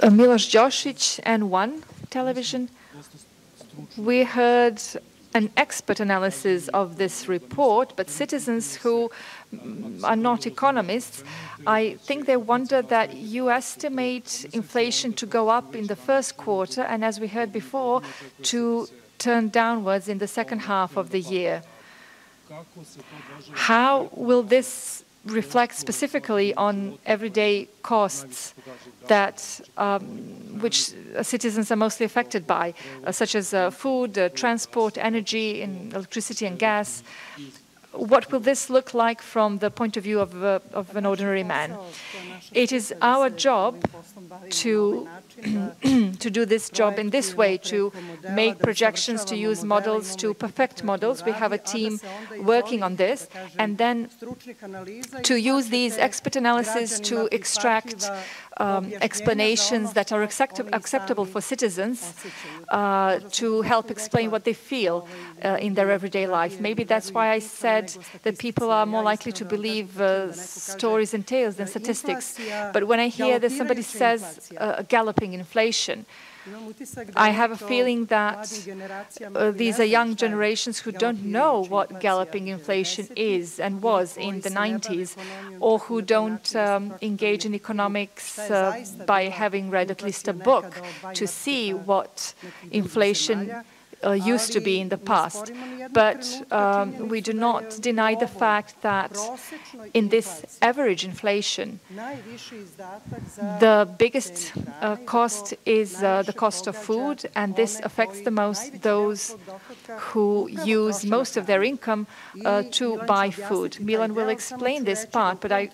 Miloš Jošić, N1 television. We heard an expert analysis of this report, but citizens who are not economists, I think they wonder that you estimate inflation to go up in the first quarter, and as we heard before, to turn downwards in the second half of the year. How will this reflect specifically on everyday costs that which citizens are mostly affected by, such as food, transport, energy, and electricity and gas? What will this look like from the point of view of an ordinary man? It is our job to do this job in this way, to make projections, to use models, to perfect models. We have a team working on this, and then to use these expert analyses to extract explanations that are acceptable for citizens, to help explain what they feel in their everyday life. Maybe that's why I said that people are more likely to believe stories and tales than statistics. But when I hear that somebody says galloping inflation, I have a feeling that these are young generations who don't know what galloping inflation is and was in the 90s, or who don't engage in economics by having read at least a book to see what inflation used to be in the past. But we do not deny the fact that in this average inflation, the biggest cost is the cost of food, and this affects the most those who use most of their income to buy food. Milan will explain this part, but I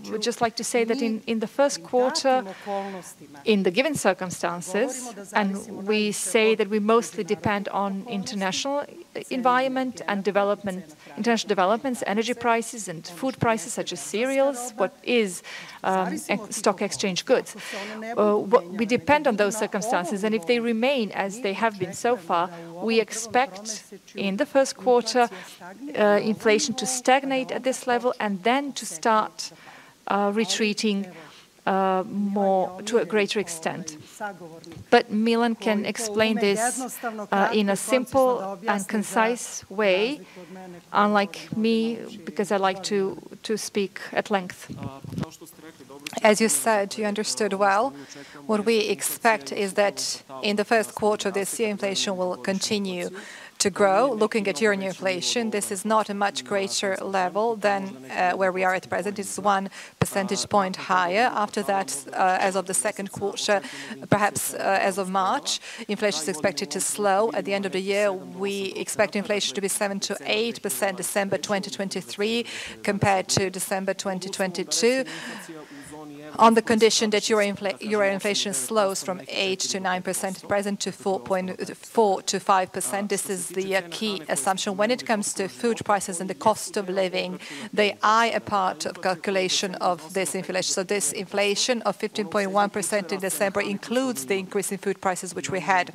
would just like to say that in the first quarter, in the given circumstances, and we say that we mostly depend on international environment and development, international developments, energy prices and food prices such as cereals, what is stock exchange goods. We depend on those circumstances, and if they remain as they have been so far, we expect in the first quarter inflation to stagnate at this level and then to start retreating to a greater extent. But Milan can explain this in a simple and concise way, unlike me, because I like to speak at length. As you said, you understood well. What we expect is that in the first quarter of this year, inflation will continue to grow. Looking at year-on-year inflation, this is not a much greater level than where we are at present. It's 1 percentage point higher. After that, as of the second quarter, perhaps as of March, inflation is expected to slow. At the end of the year, we expect inflation to be 7 to 8% December 2023 compared to December 2022. On the condition that euro inflation slows from 8 to 9% at present to 4.4 to 5%. This is the key assumption. When it comes to food prices and the cost of living, they are a part of calculation of this inflation. So this inflation of 15.1% in December includes the increase in food prices which we had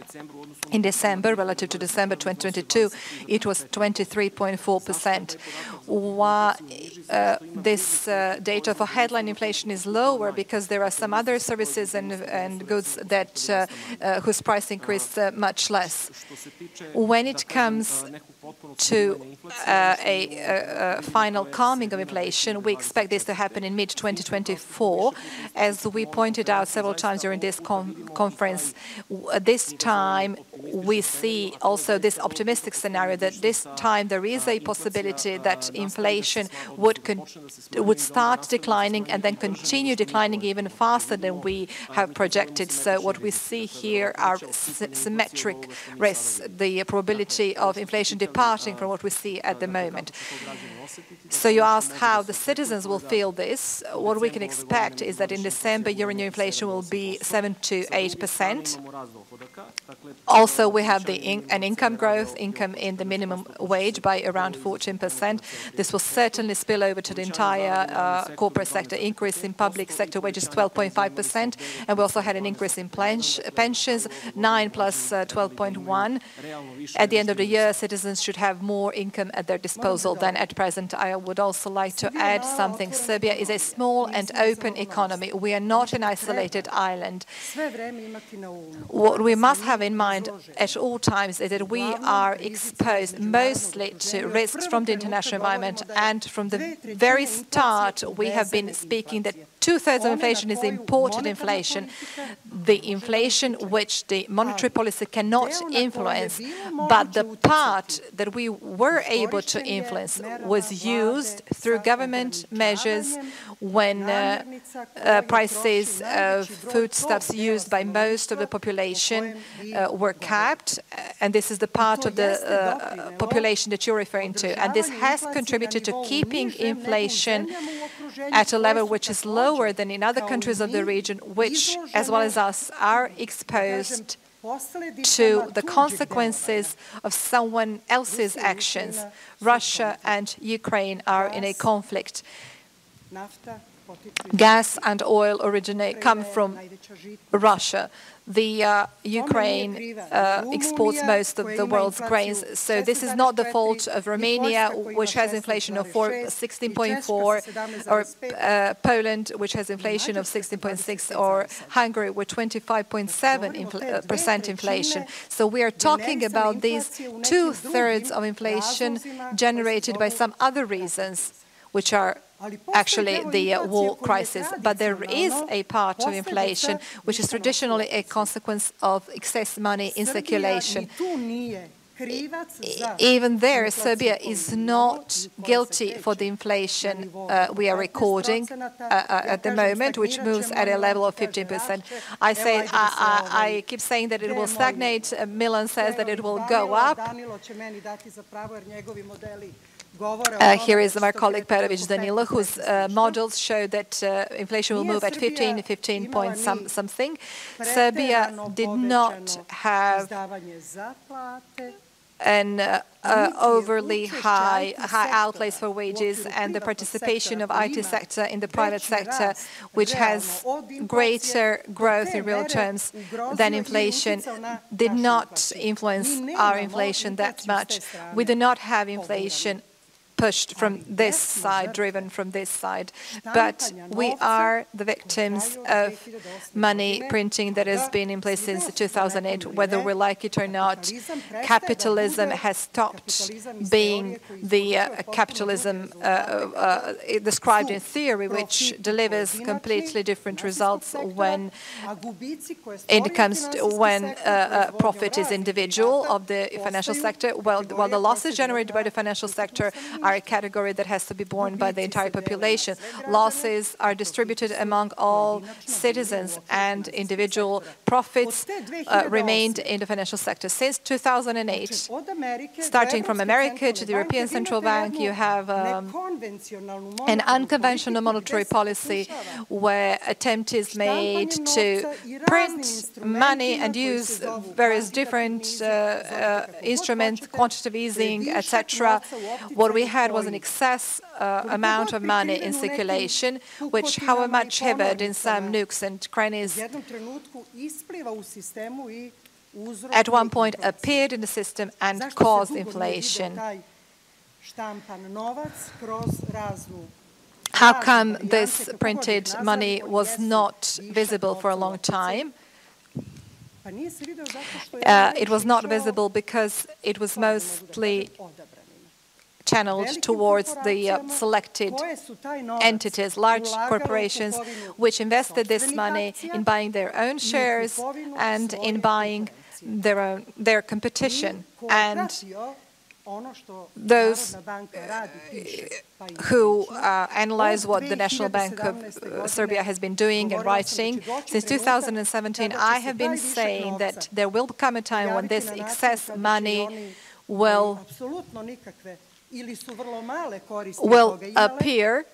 in December relative to December 2022. It was 23.4%. This data for headline inflation is lower because there are some other services and goods that whose price increased much less. When it comes to a final calming of inflation, we expect this to happen in mid-2024. As we pointed out several times during this conference, this time we see also this optimistic scenario that this time there is a possibility that inflation would start declining and then continue declining even faster than we have projected. So what we see here are symmetric risks, the probability of inflation departing from what we see at the moment. So you asked how the citizens will feel this. What we can expect is that in December, year-on-year inflation will be 7 to 8%. Also, we have an income growth, income in the minimum wage by around 14%. This will certainly spill over to the entire corporate sector, increase in public sector wages 12.5%, and we also had an increase in pensions, 9 plus 12.1. At the end of the year, citizens should have more income at their disposal than at present. I would also like to add something. Serbia is a small and open economy. We are not an isolated island. What we must have in mind at all times is that we are exposed mostly to risks from the international environment, and from the very start we have been speaking that 2/3 of inflation is imported inflation, the inflation which the monetary policy cannot influence, but the part that we were able to influence was used through government measures when prices of foodstuffs used by most of the population were capped, and this is the part of the population that you're referring to, and this has contributed to keeping inflation at a level which is lower than in other countries of the region, which, as well as us, are exposed to the consequences of someone else's actions. Russia and Ukraine are in a conflict. Gas and oil come from Russia. The Ukraine exports most of the world's grains, so this is not the fault of Romania, which has inflation of 16.4, or Poland, which has inflation of 16.6, or Hungary with 25.7% inflation. So we are talking about these 2/3 of inflation generated by some other reasons, which are actually the war crisis. But there is a part of inflation which is traditionally a consequence of excess money in circulation. Even there, Serbia is not guilty for the inflation we are recording at the moment, which moves at a level of 15%. I keep saying that it will stagnate. Milan says that it will go up. Here is my colleague Perović Danilo, whose models show that inflation will move at 15 point something. Serbia did not have an overly high outlays for wages, and the participation of IT sector in the private sector, which has greater growth in real terms than inflation, did not influence our inflation that much. We do not have inflation pushed from this side, driven from this side. But we are the victims of money printing that has been in place since 2008. Whether we like it or not, capitalism has stopped being the capitalism described in theory, which delivers completely different results when it comes to when profit is individual of the financial sector, while the losses generated by the financial sector are a category that has to be borne by the entire population. Losses are distributed among all citizens, and individual profits remained in the financial sector. Since 2008, starting from America to the European Central Bank, you have an unconventional monetary policy where attempt is made to print money and use various different instruments, quantitative easing, etc. What we had was an excess amount of money in circulation, which, however much hovered in some nooks and crannies, at one point appeared in the system and caused inflation. How come this printed money was not visible for a long time? It was not visible because it was mostly channeled towards the selected entities, large corporations, which invested this money in buying their own shares and in buying their competition. And those who analyze what the National Bank of Serbia has been doing and writing, since 2017, I have been saying that there will come a time when this excess money will appear,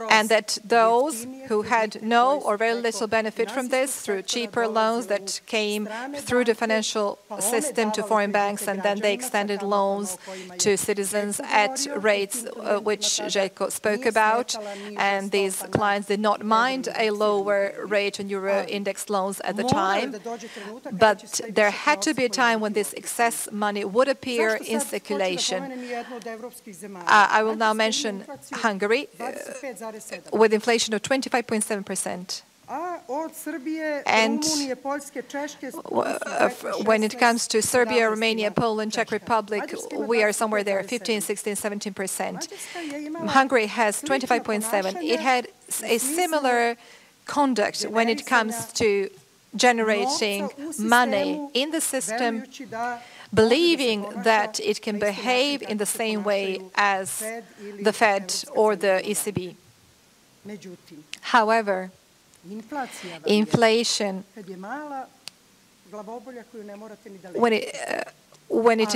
and that those who had no or very little benefit from this through cheaper loans that came through the financial system to foreign banks, and then they extended loans to citizens at rates which Željko spoke about, and these clients did not mind a lower rate on euro index loans at the time, but there had to be a time when this excess money would appear in circulation. I will now mention Hungary, with inflation of 25.7%. And when it comes to Serbia, Romania, Poland, Czech Republic, we are somewhere there, 15, 16, 17%. Hungary has 25.7%. It had a similar conduct when it comes to generating money in the system, believing that it can behave in the same way as the Fed or the ECB. However, inflation, when it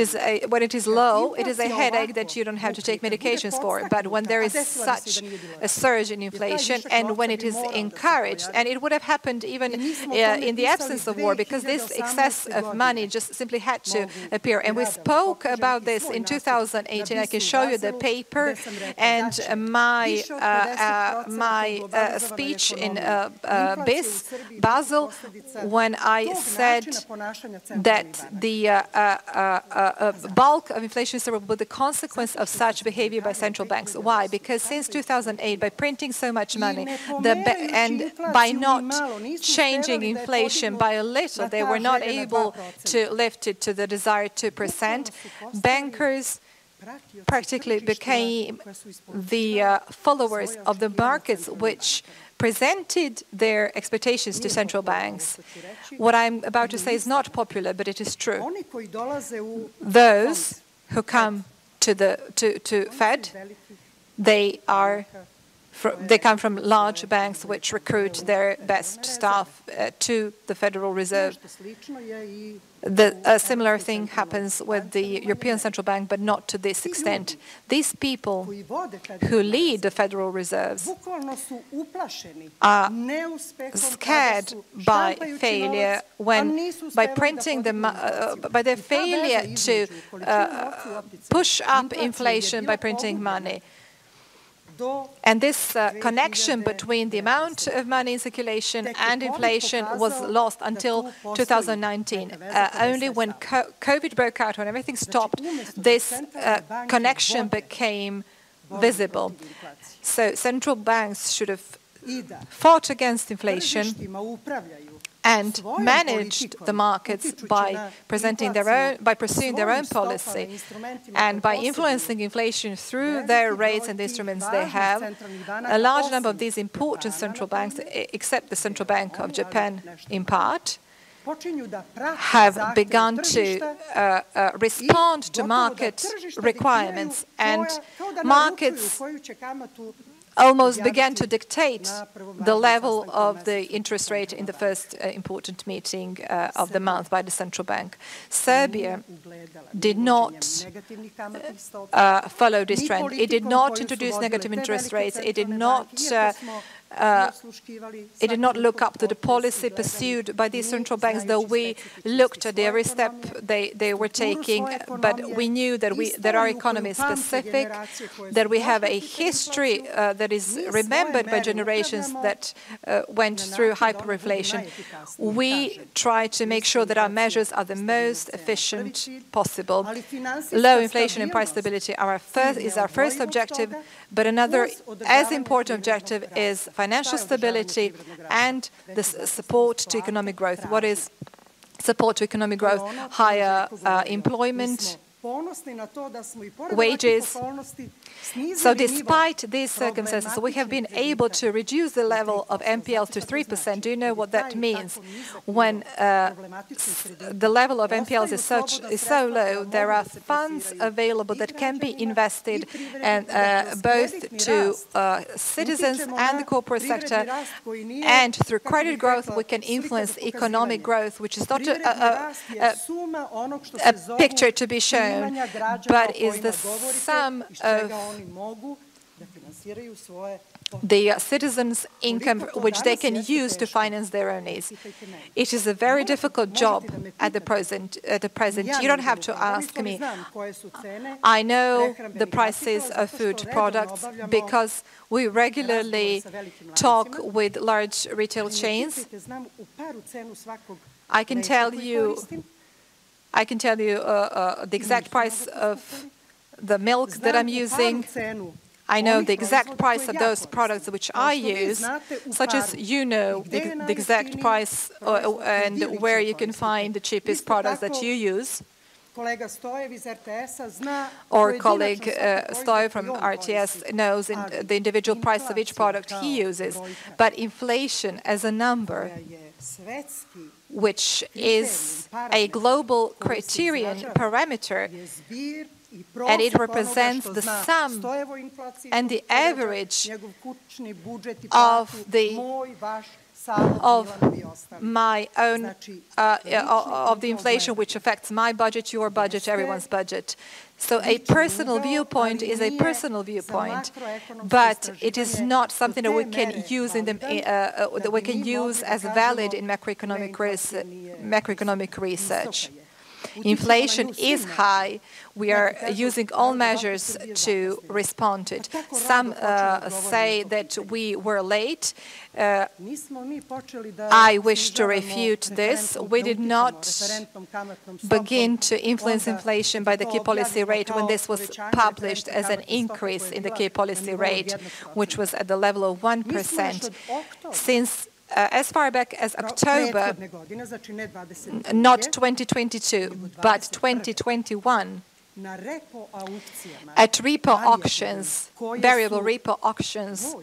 is low, it is a headache that you don't have to take medications for. But when there is such a surge in inflation, and when it is encouraged, and it would have happened even in the absence of war, because this excess of money just simply had to appear. And we spoke about this in 2018. I can show you the paper and my speech in Basel, when I said that the bulk of inflation is the consequence of such behavior by central banks. Why? Because since 2008, by printing so much money and by not changing inflation by a little, they were not able to lift it to the desired 2%. Bankers practically became the followers of the markets, which presented their expectations to central banks. What I'm about to say is not popular, but it is true. Those who come to Fed, they come from large banks which recruit their best staff to the Federal Reserve. A similar thing happens with the European Central Bank, but not to this extent. These people who lead the Federal Reserves are scared by failure by printing by their failure to push up inflation by printing money. And this connection between the amount of money in circulation and inflation was lost until 2019. Only when COVID broke out, when everything stopped, this connection became visible. So central banks should have fought against inflation and managed the markets by pursuing their own policy and by influencing inflation through their rates and the instruments they have. A large number of these important central banks, except the Central Bank of Japan in part, have begun to respond to market requirements, and markets almost began to dictate the level of the interest rate in the first important meeting of the month by the central bank. Serbia did not follow this trend. It did not introduce negative interest rates. It did not look up to the policy pursued by these central banks, though we looked at every step they were taking. But we knew that our economy is specific, that we have a history that is remembered by generations that went through hyperinflation. We try to make sure that our measures are the most efficient possible. Low inflation and price stability is our first objective, but another as important objective is financial stability and the support to economic growth. What is support to economic growth? Higher employment, wages. So despite these circumstances, we have been able to reduce the level of NPLs to 3%. Do you know what that means? When the level of NPLs is so low, there are funds available that can be invested and both to citizens and the corporate sector, and through credit growth we can influence economic growth, which is not a picture to be shown, but is the sum of the citizens' income which they can use to finance their own needs. It is a very difficult job at the present. You don't have to ask me. I know the prices of food products because we regularly talk with large retail chains. I can tell you the exact price of the milk that I'm using. I know the exact price of those products which I use, such as you know the exact price and where you can find the cheapest products that you use. Or colleague Stoyev from RTS knows the individual price of each product he uses. But inflation as a number, which is a global criterion parameter, and it represents the sum and the average of my own of the inflation, which affects my budget, your budget, everyone's budget. So a personal viewpoint is a personal viewpoint, but it is not something that we can use as valid in macroeconomic research. Inflation is high. We are using all measures to respond to it. Some say that we were late. I wish to refute this. We did not begin to influence inflation by the key policy rate when this was published as an increase in the key policy rate, which was at the level of 1%. Since as far back as October, not 2022, but 2021, at repo auctions, variable repo auctions,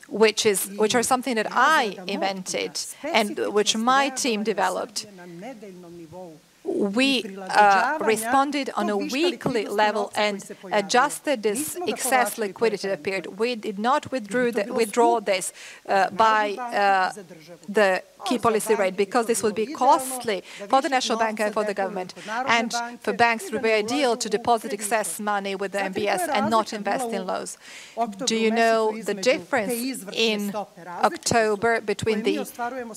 which are something that I invented and which my team developed, we responded on a weekly level and adjusted this excess liquidity that appeared. We did not withdraw this by the key policy rate because this would be costly for the National Bank and for the government. And for banks, it would be ideal to deposit excess money with the MBS and not invest in loans. Do you know the difference in October between the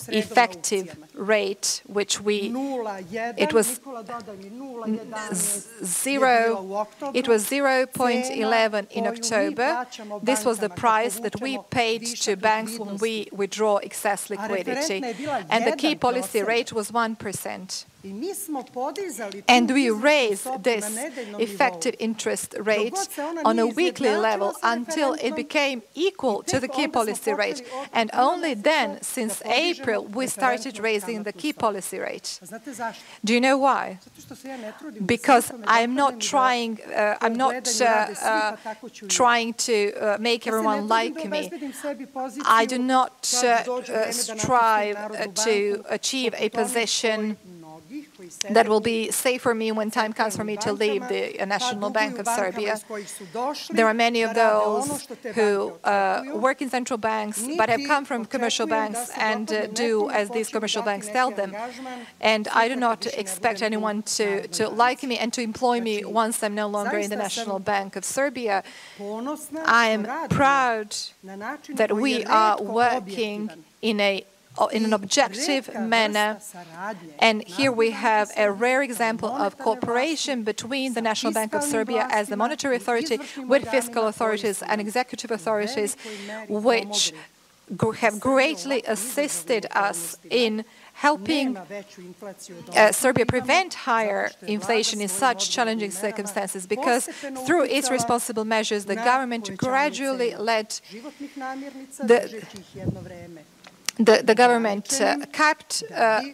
effective rate, which it was 0.11 in October. This was the price that we paid to banks when we withdraw excess liquidity. And the key policy rate was 1%. And we raise this effective interest rate on a weekly level until it became equal to the key policy rate. And only then, since April, we started raising the key policy rate. Do you know why? Because I'm not trying to make everyone like me. I do not strive to achieve a position that will be safe for me when time comes for me to leave the National Bank of Serbia. There are many of those who work in central banks but have come from commercial banks and do as these commercial banks tell them. And I do not expect anyone to like me and to employ me once I'm no longer in the National Bank of Serbia. I am proud that we are working in an objective manner, and here we have a rare example of cooperation between the National Bank of Serbia as the monetary authority with fiscal authorities and executive authorities, which have greatly assisted us in helping Serbia prevent higher inflation in such challenging circumstances, because through its responsible measures, the government gradually led the government capped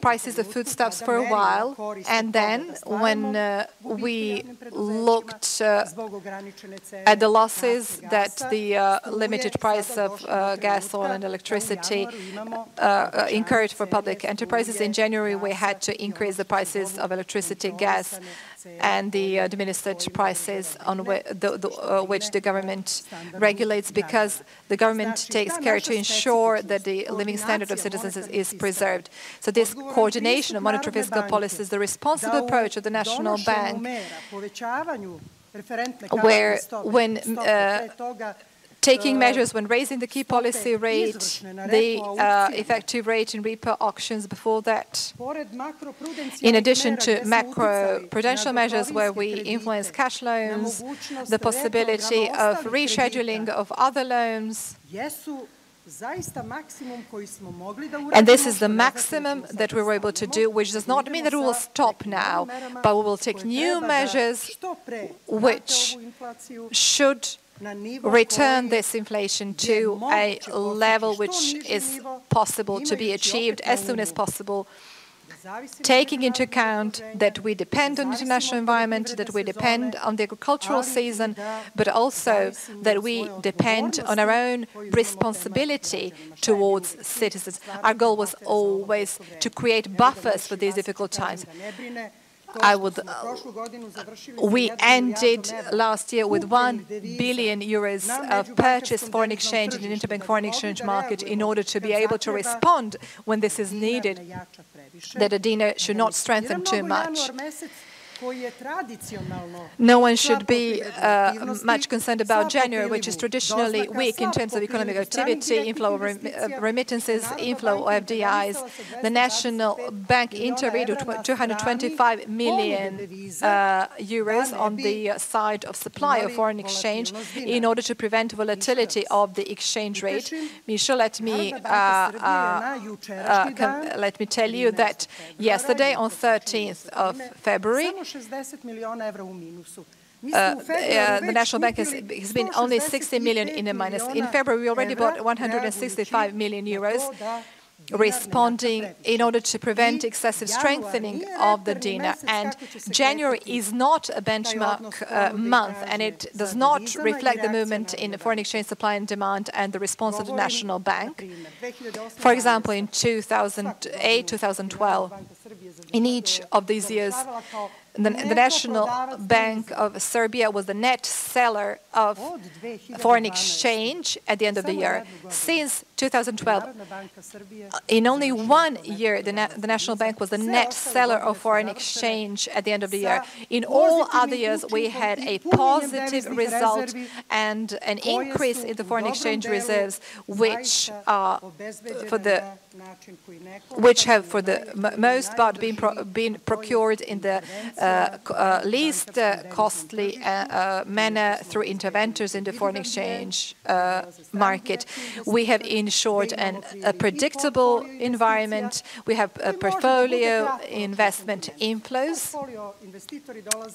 prices of foodstuffs for a while, and then when we looked at the losses that the limited price of gas, oil and electricity incurred for public enterprises, in January we had to increase the prices of electricity, gas, and the administered prices on which the government regulates, because the government takes care to ensure that the living standard of citizens is preserved. So this coordination of monetary fiscal policies, the responsible approach of the National Bank, where when taking measures when raising the key policy rate, the effective rate in repo auctions before that. In addition to macro-prudential measures where we influence cash loans, the possibility of rescheduling of other loans. And this is the maximum that we were able to do, which does not mean that we will stop now, but we will take new measures which should return this inflation to a level which is possible to be achieved as soon as possible, taking into account that we depend on the international environment, that we depend on the agricultural season, but also that we depend on our own responsibility towards citizens. Our goal was always to create buffers for these difficult times. We ended last year with €1 billion of purchased foreign exchange in the interbank foreign exchange market in order to be able to respond when this is needed, that the dinar should not strengthen too much. No one should be much concerned about January, which is traditionally weak in terms of economic activity, inflow of remittances, inflow of FDIs. The National Bank intervened with 225 million euros on the side of supply of foreign exchange in order to prevent volatility of the exchange rate. Michel, let me tell you that yesterday, on 13th of February, the National Bank has been only 60 million in a minus. In February, we already bought 165 million euros, responding in order to prevent excessive strengthening of the dinar. And January is not a benchmark month, and it does not reflect the movement in foreign exchange supply and demand and the response of the National Bank. For example, in 2008, 2012, in each of these years, the National Bank of Serbia was the net seller of foreign exchange at the end of the year. Since 2012, in only 1 year, the National Bank was the net seller of foreign exchange at the end of the year. In all other years, we had a positive result and an increase in the foreign exchange reserves, which have for the most part been procured in the least costly manner through interventors in the foreign exchange market. We have ensured a predictable environment. We have portfolio investment inflows.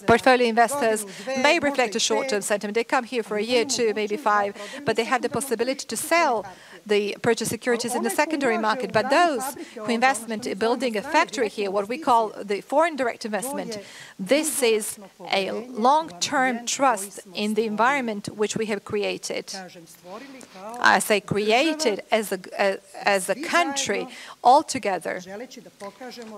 Portfolio investors may reflect a short-term sentiment. They come here for a year, 2, maybe 5, but they have the possibility to sell the purchase securities in the secondary market. But those who invest in building a factory here, what we call the foreign direct investment, this is a long-term trust in the environment which we have created. I say created as a country altogether,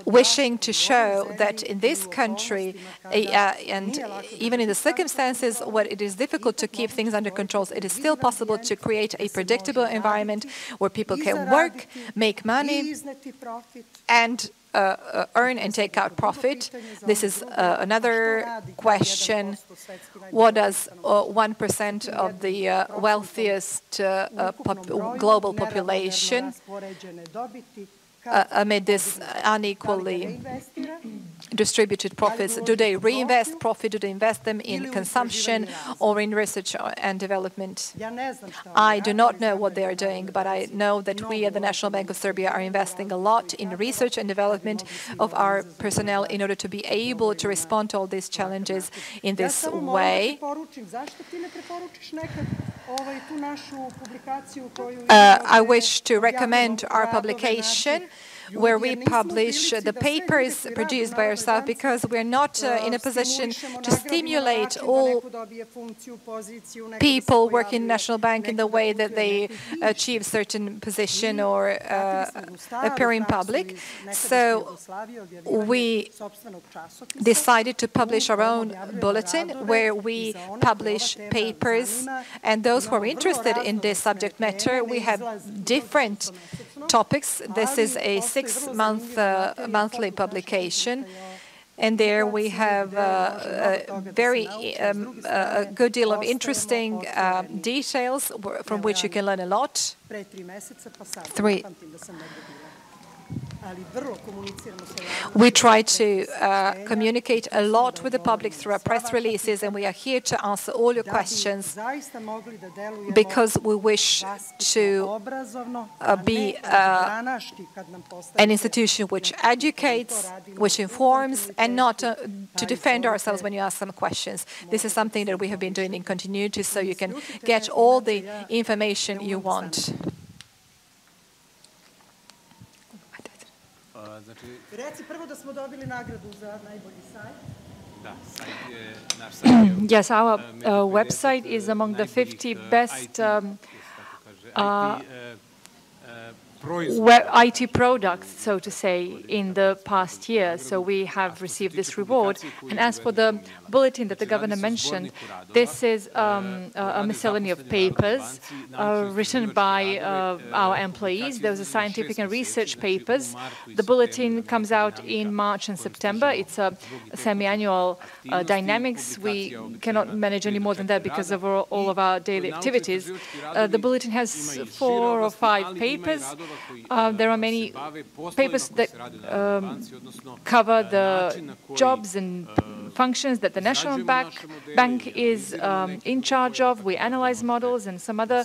wishing to show that in this country, and even in the circumstances where it is difficult to keep things under control, it is still possible to create a predictable environment where people can work, make money, and earn and take out profit. This is another question. What does 1% of the wealthiest global population amid this unequally distributed profits? Do they reinvest profit? Do they invest them in consumption or in research and development? I do not know what they are doing, but I know that we at the National Bank of Serbia are investing a lot in research and development of our personnel in order to be able to respond to all these challenges in this way. I wish to recommend our publication where we publish the papers produced by ourselves, because we're not in a position to stimulate all people working in the National Bank in the way that they achieve certain position or appear in public. So we decided to publish our own bulletin where we publish papers, and those who are interested in this subject matter, we have different topics. This is a 6-month monthly publication, and there we have a good deal of interesting details from which you can learn a lot. We try to communicate a lot with the public through our press releases, and we are here to answer all your questions because we wish to be an institution which educates, which informs, and not to defend ourselves when you ask some questions. This is something that we have been doing in continuity, so you can get all the information you want. Yes, our website is among the 50 best IT products, so to say, in the past year. So we have received this reward. And as for the bulletin that the governor mentioned, this is a miscellany of papers written by our employees. Those are scientific and research papers. The bulletin comes out in March and September. It's a semi-annual dynamics. We cannot manage any more than that because of all of our daily activities. The bulletin has 4 or 5 papers. There are many papers that cover the jobs and functions that the National Bank is in charge of. We analyze models and some other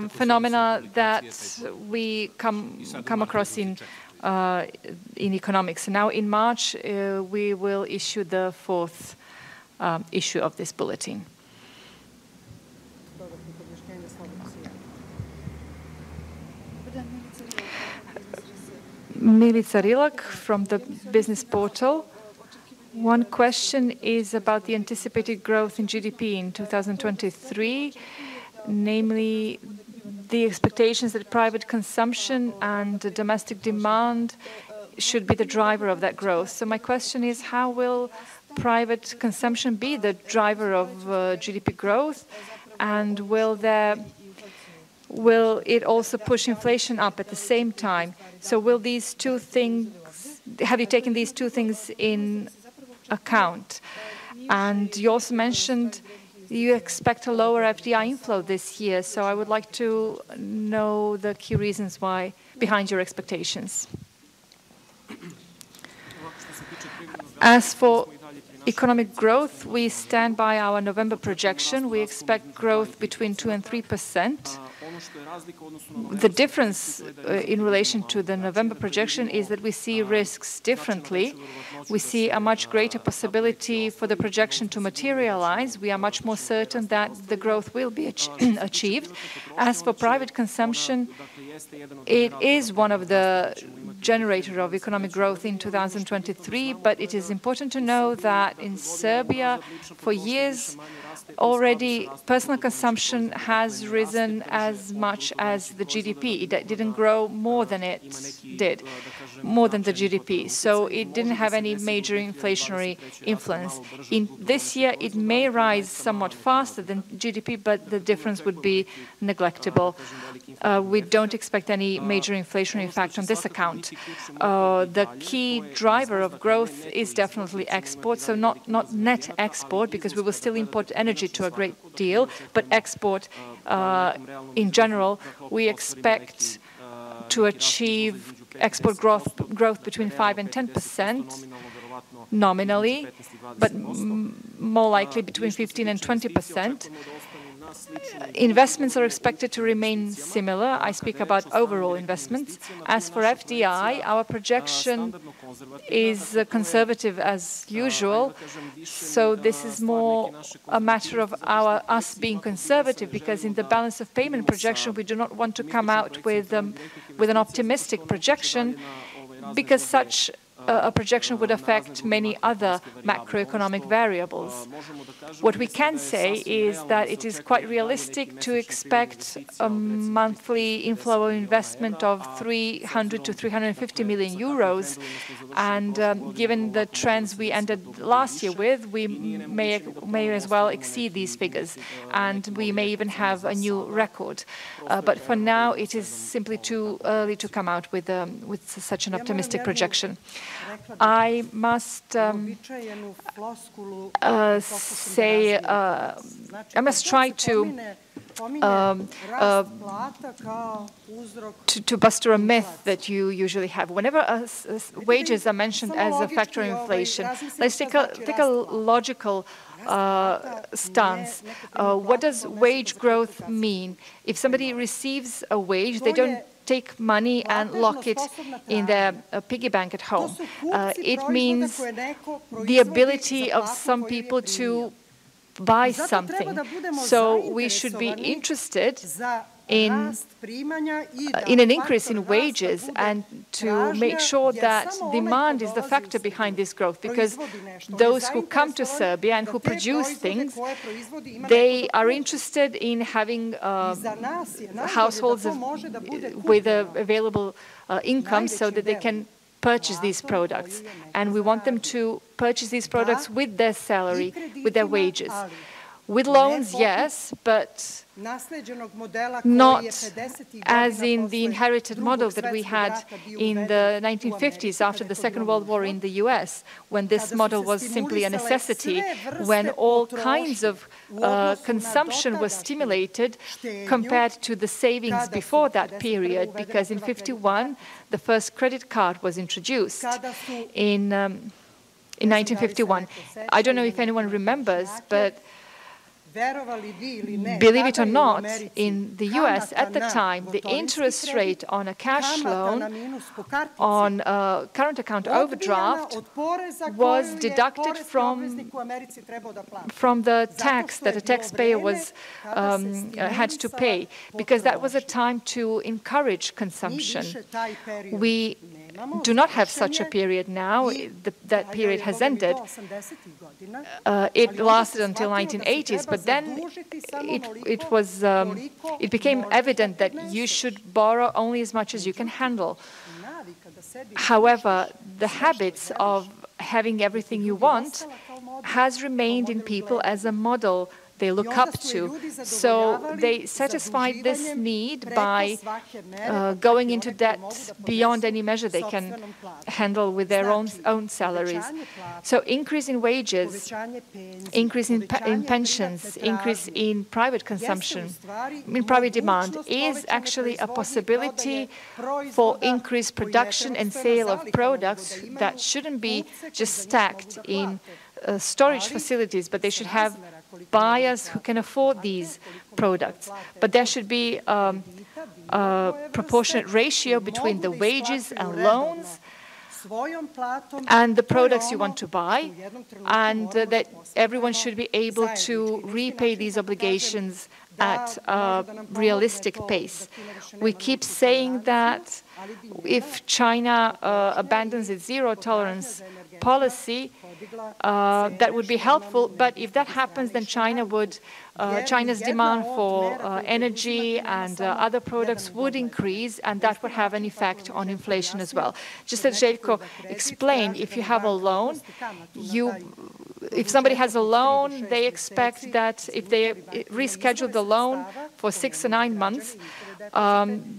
phenomena that we come across in economics. Now in March, we will issue the 4th issue of this bulletin. Milica Rilak from the Business Portal. One question is about the anticipated growth in GDP in 2023, namely the expectations that private consumption and domestic demand should be the driver of that growth. So my question is, how will private consumption be the driver of GDP growth, and will it also push inflation up at the same time? So will these two things, have you taken these two things in account? And you also mentioned you expect a lower FDI inflow this year. So I would like to know the key reasons behind your expectations. As for economic growth, we stand by our November projection. We expect growth between 2% and 3%. The difference in relation to the November projection is that we see risks differently. We see a much greater possibility for the projection to materialize. We are much more certain that the growth will be achieved. As for private consumption, it is one of the generator of economic growth in 2023, but it is important to know that in Serbia, for years already, personal consumption has risen as much as the GDP. It didn't grow more than it did, more than the GDP. So it didn't have any major inflationary influence. In this year, it may rise somewhat faster than GDP, but the difference would be neglectable. We don't expect any major inflationary effect on this account. The key driver of growth is definitely export, so not net export, because we will still import energy to a great deal, but export in general, we expect to achieve export growth between 5 and 10% nominally, but more likely between 15 and 20%. Investments are expected to remain similar. I speak about overall investments. As for FDI, our projection is conservative as usual. So this is more a matter of us being conservative, because in the balance of payment projection, we do not want to come out with an optimistic projection, because such a projection would affect many other macroeconomic variables. What we can say is that it is quite realistic to expect a monthly inflow of investment of 300 to 350 million euros. And given the trends we ended last year with, we may as well exceed these figures. And we may even have a new record. But for now, it is simply too early to come out with such an optimistic projection. I must I must try to bust a myth that you usually have. Whenever wages are mentioned as a factor of inflation, let's take a logical stance. What does wage growth mean? If somebody receives a wage, they don't take money and lock it in their piggy bank at home. It means the ability of some people to buy something. So we should be interested in an increase in wages and to make sure that demand is the factor behind this growth, because those who come to Serbia and who produce things, they are interested in having households with available income so that they can purchase these products. And we want them to purchase these products with their salary, with their wages. With loans, yes, but not as in the inherited model that we had in the 1950s after the Second World War in the US, when this model was simply a necessity, when all kinds of consumption was stimulated compared to the savings before that period, because in 1951, the first credit card was introduced in 1951. I don't know if anyone remembers, but believe it or not, in the US at the time, the interest rate on a cash loan, on a current account overdraft, was deducted from the tax that a taxpayer had to pay, because that was a time to encourage consumption. We do not have such a period now. That period has ended. It lasted until 1980s, but then it became evident that you should borrow only as much as you can handle. However, the habits of having everything you want has remained in people as a model they look up to. So they satisfied this need by going into debt beyond any measure they can handle with their own salaries. So increase in wages, increase in pensions, increase in private consumption, in private demand is actually a possibility for increased production and sale of products that shouldn't be just stacked in storage facilities, but they should have buyers who can afford these products. But there should be a proportionate ratio between the wages and loans and the products you want to buy, and that everyone should be able to repay these obligations at a realistic pace. We keep saying that if China abandons its zero-tolerance policy, that would be helpful. But if that happens, then China's demand for energy and other products would increase, and that would have an effect on inflation as well. Just as Željko explained, if you have a loan, if somebody has a loan, they expect that if they reschedule the loan for 6 or 9 months,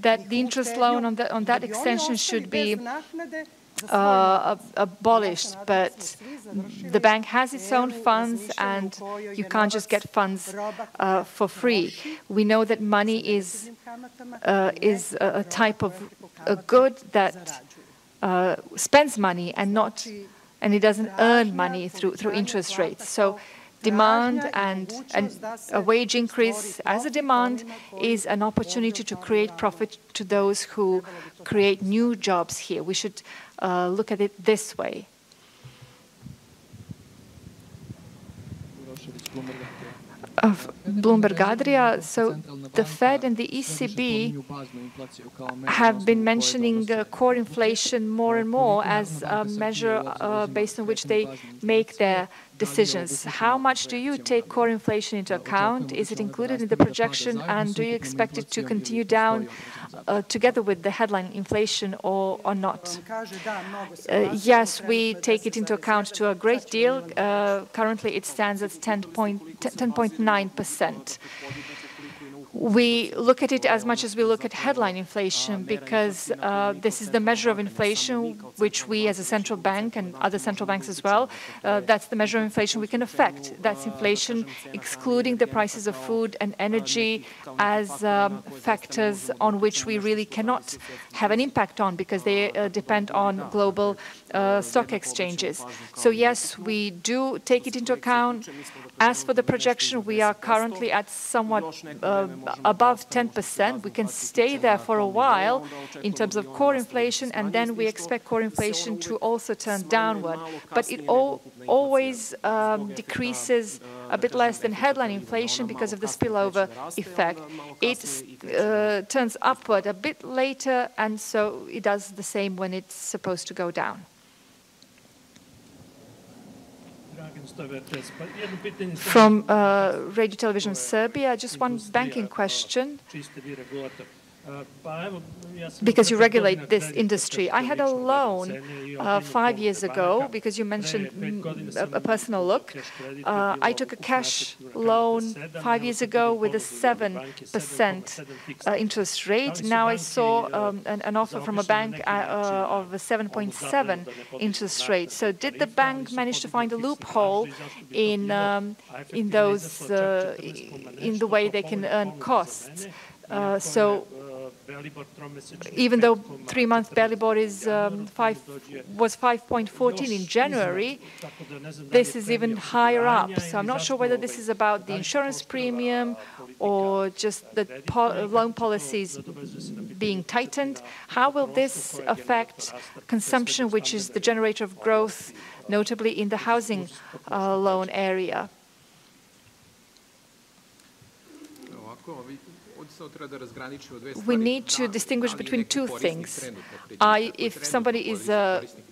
that the interest loan on that extension should be abolished, but the bank has its own funds and you can't just get funds for free. We know that money is a type of a good that spends money and it doesn't earn money through interest rates. So demand and a wage increase as a demand is an opportunity to create profit to those who create new jobs here. We should look at it this way. Of Bloomberg Adria, so the Fed and the ECB have been mentioning core inflation more and more as a measure based on which they make their decisions. How much do you take core inflation into account? Is it included in the projection, and do you expect it to continue down together with the headline inflation or not? Yes, we take it into account to a great deal. Currently it stands at 10.9%. We look at it as much as we look at headline inflation because this is the measure of inflation which we as a central bank and other central banks as well, that's the measure of inflation we can affect. That's inflation excluding the prices of food and energy as factors on which we really cannot have an impact on because they depend on global stock exchanges. So yes, we do take it into account. As for the projection, we are currently at somewhat above 10%. We can stay there for a while in terms of core inflation, and then we expect core inflation to also turn downward. But it always decreases a bit less than headline inflation because of the spillover effect. It turns upward a bit later, and so it does the same when it's supposed to go down. From Radio Television Serbia, just one banking question. Because you regulate this industry. I had a loan 5 years ago, because you mentioned a personal look. I took a cash loan 5 years ago with a 7% interest rate. Now I saw an offer from a bank of a 7.7 interest rate. So did the bank manage to find a loophole in the way they can earn costs? So even though 3-month Belibor was 5.14 in January, this is even higher up. So I'm not sure whether this is about the insurance premium or just the loan policies being tightened. How will this affect consumption, which is the generator of growth, notably in the housing loan area? we need to distinguish between two things. If somebody is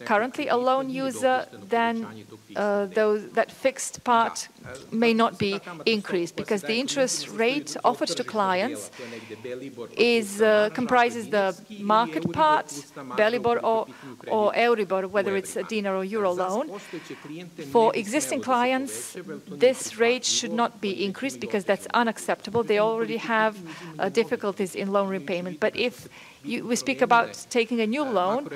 currently a loan user, then that fixed part may not be increased, because the interest rate offered to clients comprises the market part, Belibor or Euribor, whether it's a dinar or euro loan. For existing clients, this rate should not be increased because that's unacceptable. They already have difficulties in loan repayment. But if we speak about taking a new loan,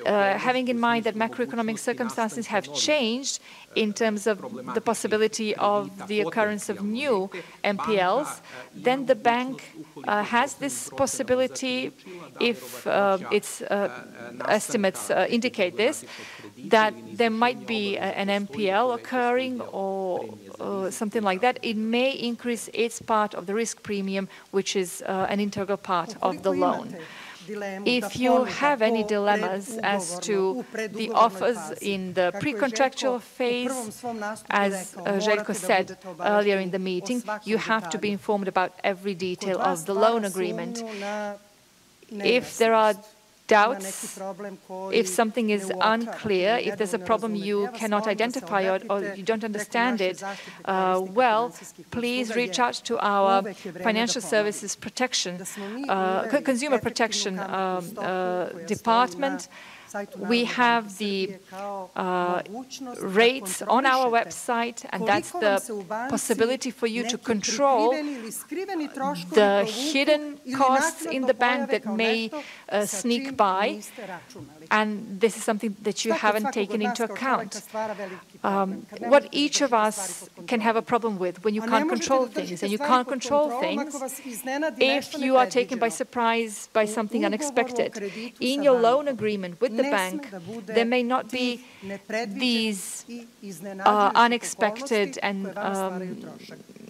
having in mind that macroeconomic circumstances have changed in terms of the possibility of the occurrence of new NPLs, then the bank has this possibility, if its estimates indicate this, that there might be an NPL occurring or something like that. It may increase its part of the risk premium, which is an integral part of the loan. If you have any dilemmas as to the offers in the pre-contractual phase, as Željko said earlier in the meeting, you have to be informed about every detail of the loan agreement. If there are doubts, if something is unclear, if there's a problem you cannot identify or you don't understand it well, please reach out to our Financial Services Protection, Consumer Protection Department. We have the rates on our website, and that's the possibility for you to control the hidden costs in the bank that may sneak by. And this is something that you haven't taken into account. What each of us can have a problem with when you can't control things, and you can't control things if you are taken by surprise by something unexpected. In your loan agreement with the bank, there may not be these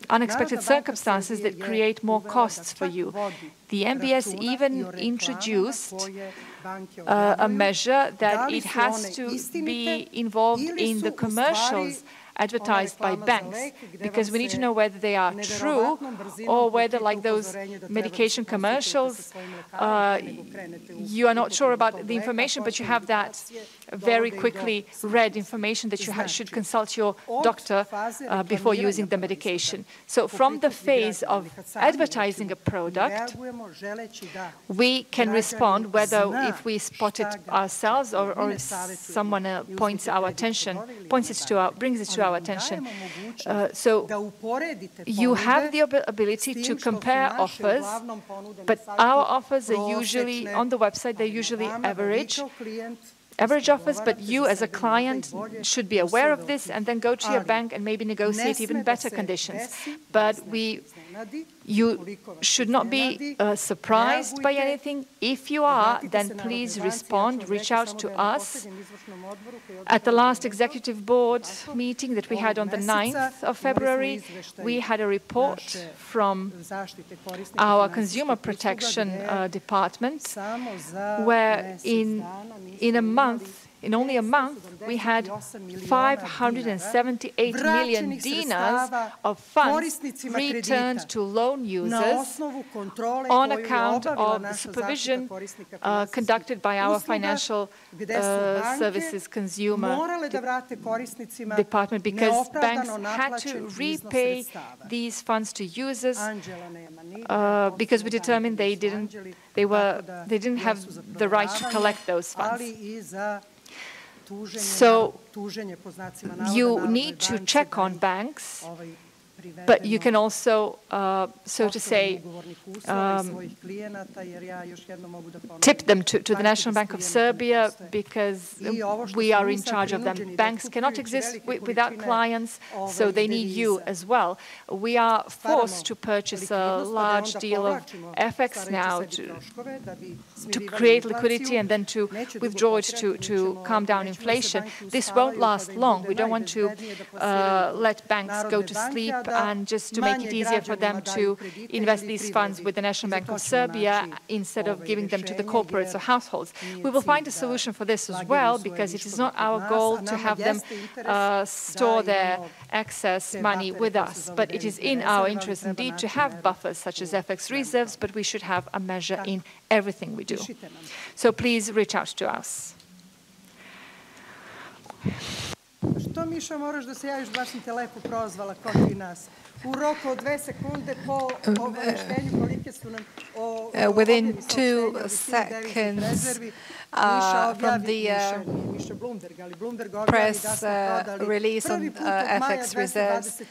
unexpected circumstances that create more costs for you. The MBS even introduced a measure that it has to be involved in the commercials advertised by banks, because we need to know whether they are true or whether, like those medication commercials, you are not sure about the information, but you have that very quickly read information that you should consult your doctor before using the medication. So from the phase of advertising a product, we can respond whether if we spot it ourselves or if someone brings it to our attention. So you have the ability to compare offers, but our offers are usually on the website, they're usually average offers, but you as a client should be aware of this and then go to your bank and maybe negotiate even better conditions. But you should not be surprised by anything. If you are, then please respond, reach out to us. At the last executive board meeting that we had on the 9th of February, we had a report from our Consumer Protection Department, where in only a month, we had 578 million dinars of funds returned to loan users on account of the supervision conducted by our Financial Services Consumer Department, because banks had to repay these funds to users because we determined they didn't have the right to collect those funds. So you need to check on banks, but you can also, so to say, tip them to the National Bank of Serbia, because we are in charge of them. Banks cannot exist without clients, so they need you as well. We are forced to purchase a large deal of FX now to create liquidity and then to withdraw it to calm down inflation. This won't last long. We don't want to let banks go to sleep and just to make it easier for them to invest these funds with the National Bank of Serbia instead of giving them to the corporates or households. We will find a solution for this as well, because it is not our goal to have them store their excess money with us, but it is in our interest indeed to have buffers such as FX reserves, but we should have a measure in everything we do. So please reach out to us. Što, Mišo, moraš da se javiš, baš sam te lepo prozvala, kao i nas. U roku od 2 sekunde po obaveštenju kolike su nam within 2 seconds from the press release on FX reserves,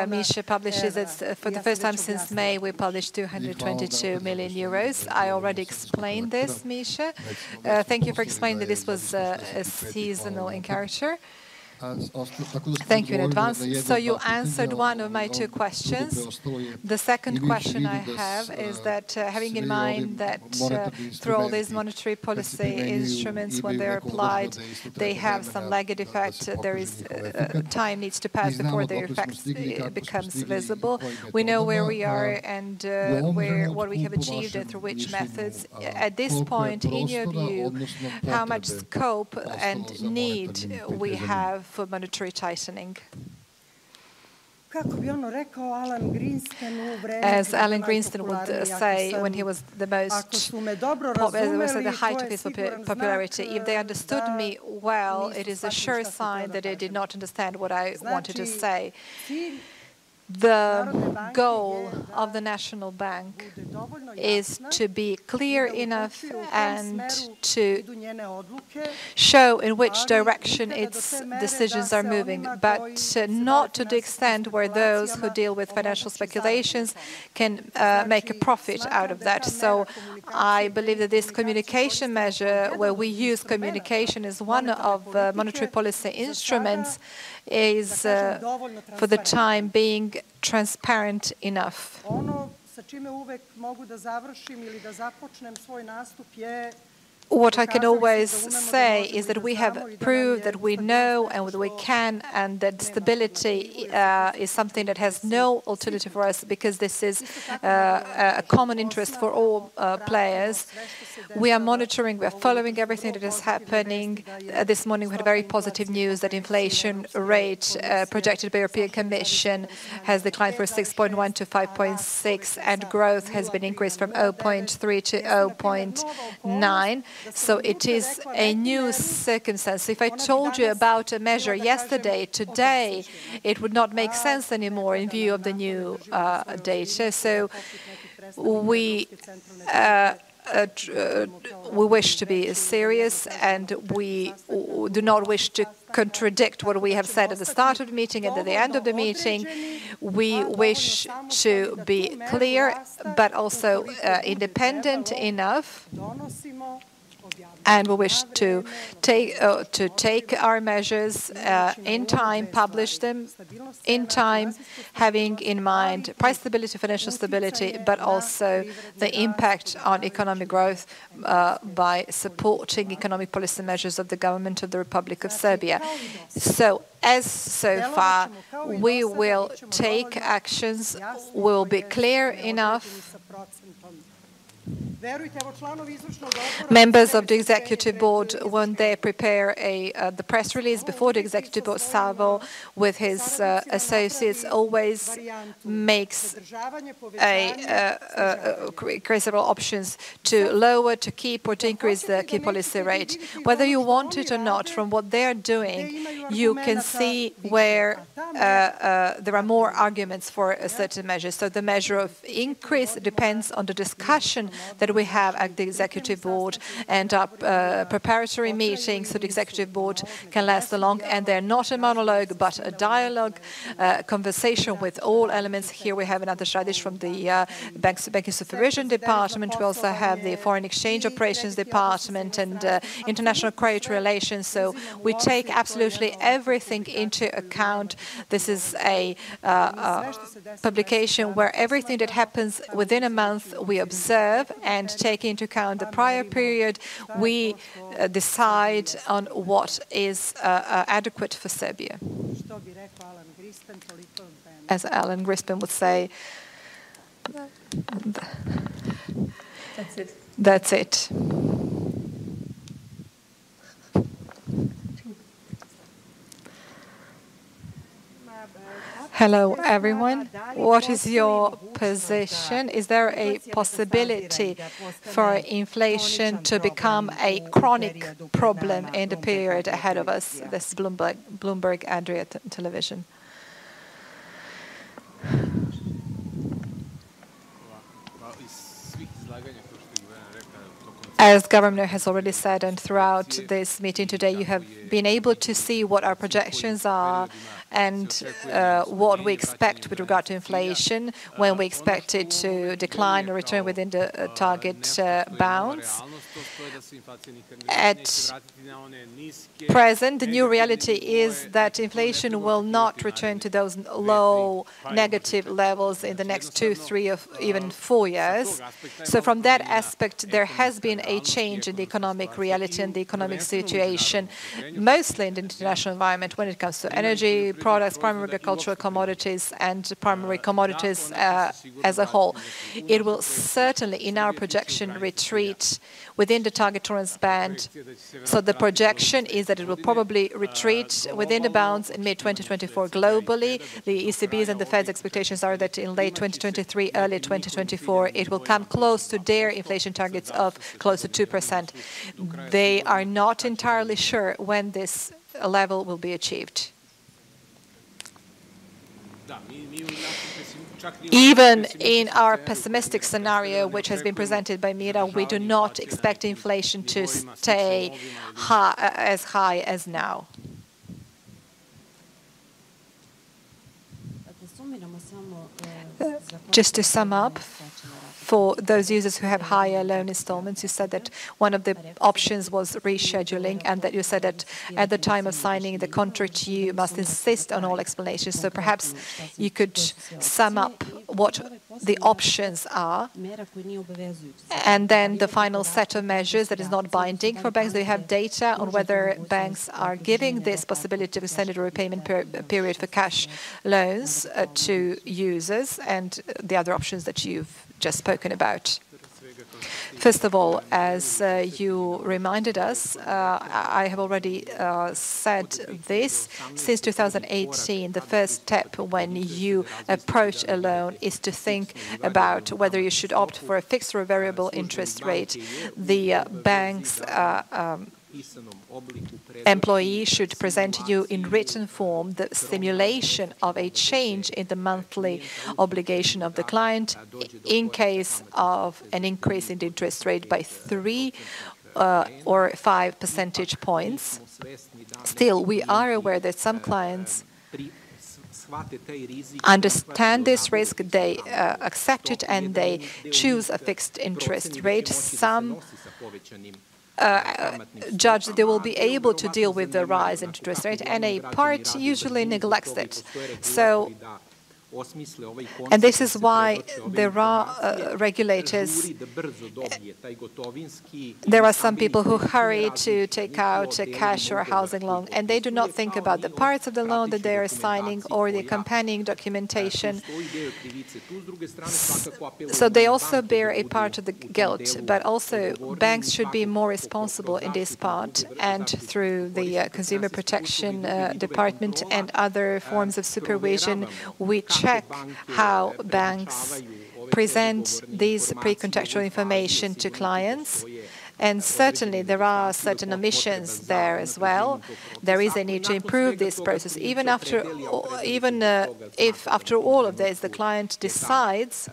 Misha publishes that for the first time since May we published 222 million euros. I already explained this, Misha. Thank you for explaining that this was a seasonal in character. Thank you in advance. So you answered one of my 2 questions. The second question I have is that having in mind that through all these monetary policy instruments, when they're applied, they have some lagged effect. There is time needs to pass before their effect becomes visible. We know where we are and what we have achieved and through which methods. At this point, in your view, how much scope and need we have for monetary tightening? As Alan Greenspan would say when he was the height of his popularity, if they understood me well, it is a sure sign that they did not understand what I wanted to say. The goal of the National Bank is to be clear enough and to show in which direction its decisions are moving, but not to the extent where those who deal with financial speculations can make a profit out of that. So I believe that this communication measure, where we use communication as one of monetary policy instruments, is for the time being transparent enough. What I can always say is that we have proved that we know and that we can, and that stability is something that has no alternative for us, because this is a common interest for all players. We are monitoring, we are following everything that is happening. This morning we had very positive news that inflation rate projected by the European Commission has declined from 6.1 to 5.6, and growth has been increased from 0.3 to 0.9. So it is a new circumstance. If I told you about a measure yesterday, today, it would not make sense anymore in view of the new data. So we wish to be serious, and we do not wish to contradict what we have said at the start of the meeting and at the end of the meeting. We wish to be clear, but also independent enough. And we wish to take our measures in time, publish them in time, having in mind price stability, financial stability, but also the impact on economic growth by supporting economic policy measures of the government of the Republic of Serbia. So far, we will take actions, will be clear enough. Members of the Executive Board, when they prepare the press release before the Executive Board, Savo, with his associates, always makes create several options to lower, to keep, or to increase the key policy rate. Whether you want it or not, from what they're doing, you can see where there are more arguments for a certain measure. So the measure of increase depends on the discussion that we have at the Executive Board, and our preparatory meetings so the Executive Board can last long, and they're not a monologue but a dialogue, conversation with all elements. Here we have Anata Shadish from the Banking Supervision Department. We also have the Foreign Exchange Operations Department and International Credit Relations. So we take absolutely everything into account. This is a publication where everything that happens within a month we observe, and take into account the prior period, we decide on what is adequate for Serbia. as Alan Grispen would say, That's it. that's it. Hello, everyone. What is your position? Is there a possibility for inflation to become a chronic problem in the period ahead of us? This is Bloomberg Adria Television. As Governor has already said, and throughout this meeting today, you have been able to see what our projections are and what we expect with regard to inflation, when we expect it to decline or return within the target bounds. At present, the new reality is that inflation will not return to those low negative levels in the next 2, 3, or even 4 years. So from that aspect, there has been a change in the economic reality and the economic situation, mostly in the international environment when it comes to energy products, primary agricultural commodities, and primary commodities as a whole. It will certainly, in our projection, retreat within the target tolerance band. So the projection is that it will probably retreat within the bounds in mid-2024 globally. The ECB's and the Fed's expectations are that in late 2023, early 2024, it will come close to their inflation targets of close to 2%. They are not entirely sure when this level will be achieved. Even in our pessimistic scenario, which has been presented by Mira, we do not expect inflation to stay as high as now. Just to sum up, for those users who have higher loan installments, you said that one of the options was rescheduling, and that you said that at the time of signing the contract, you must insist on all explanations. So perhaps you could sum up what the options are, and then the final set of measures that is not binding for banks. Do you have data on whether banks are giving this possibility of extended repayment period for cash loans to users, and the other options that you've just spoken about? First of all, as you reminded us, I have already said this. Since 2018, the first step when you approach a loan is to think about whether you should opt for a fixed or a variable interest rate. The bank's employee should present you in written form the simulation of a change in the monthly obligation of the client in case of an increase in the interest rate by 3 or 5 percentage points. Still, we are aware that some clients understand this risk, they accept it, and they choose a fixed interest rate. Some judge that they will be able to deal with the rise in interest rate, and a part usually neglects it. So, and this is why there are regulators. There are some people who hurry to take out a cash or a housing loan, and they do not think about the parts of the loan that they are signing or the accompanying documentation. So they also bear a part of the guilt, but also banks should be more responsible in this part, and through the Consumer Protection Department and other forms of supervision, we check how banks present these pre-contractual information to clients. And certainly there are certain omissions there as well. There is a need to improve this process. Even if after all of this the client decides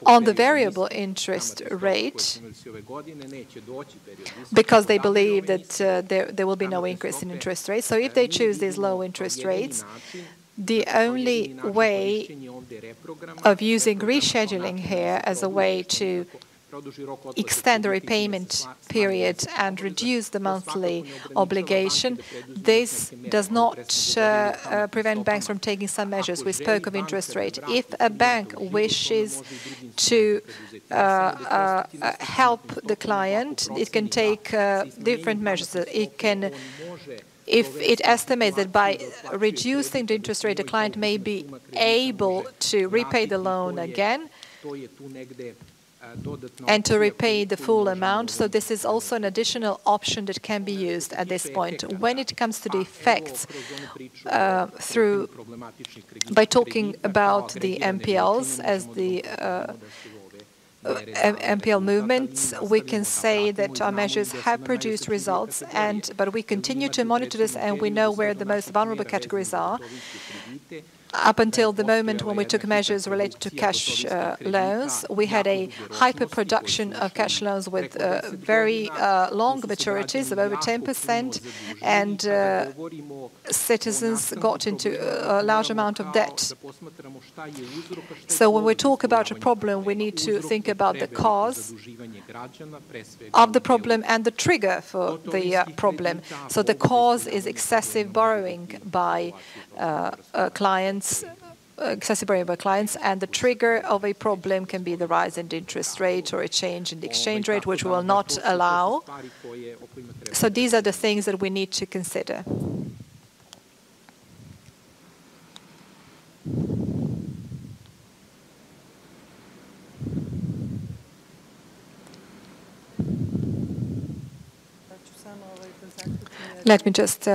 on the variable interest rate because they believe that there will be no increase in interest rates. So if they choose these low interest rates, the only way of using rescheduling here as a way to extend the repayment period and reduce the monthly obligation, this does not prevent banks from taking some measures. We spoke of interest rate. If a bank wishes to help the client, it can take different measures. It can if it estimates that by reducing the interest rate, the client may be able to repay the loan again and to repay the full amount. So this is also an additional option that can be used at this point. When it comes to the effects by talking about the NPLs as the NPL movements, we can say that our measures have produced results, but we continue to monitor this, and we know where the most vulnerable categories are. Up until the moment when we took measures related to cash loans, we had a hyper-production of cash loans with very long maturities of over 10%, and citizens got into a large amount of debt. So when we talk about a problem, we need to think about the cause of the problem and the trigger for the problem. So the cause is excessive borrowing by clients, and the trigger of a problem can be the rise in the interest rate or a change in the exchange rate, which we will not allow. So these are the things that we need to consider. Let me just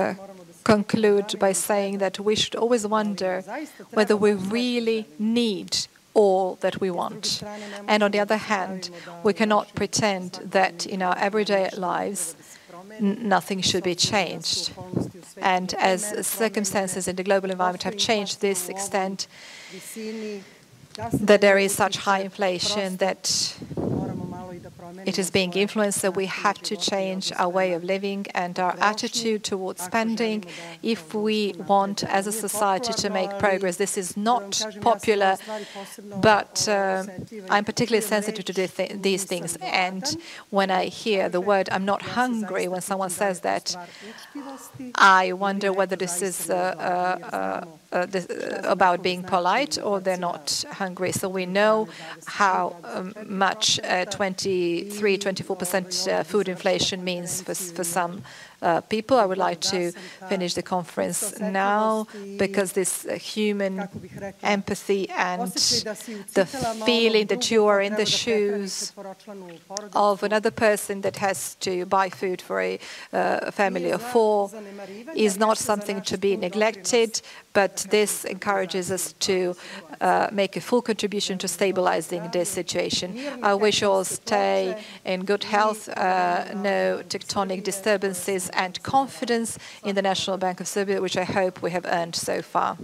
conclude by saying that we should always wonder whether we really need all that we want. And on the other hand, we cannot pretend that in our everyday lives nothing should be changed. And as circumstances in the global environment have changed to this extent, that there is such high inflation that it is being influenced, so we have to change our way of living and our attitude towards spending if we want, as a society, to make progress. This is not popular, but I'm particularly sensitive to these things. And when I hear the word "I'm not hungry," when someone says that, I wonder whether this is about being polite or they're not hungry. So we know how much 23–24% food inflation means for some people. I would like to finish the conference now because this human empathy and the feeling that you are in the shoes of another person that has to buy food for a family of 4 is not something to be neglected, but this encourages us to make a full contribution to stabilizing this situation. I wish you all stay in good health, no tectonic disturbances, and confidence in the National Bank of Serbia, which I hope we have earned so far.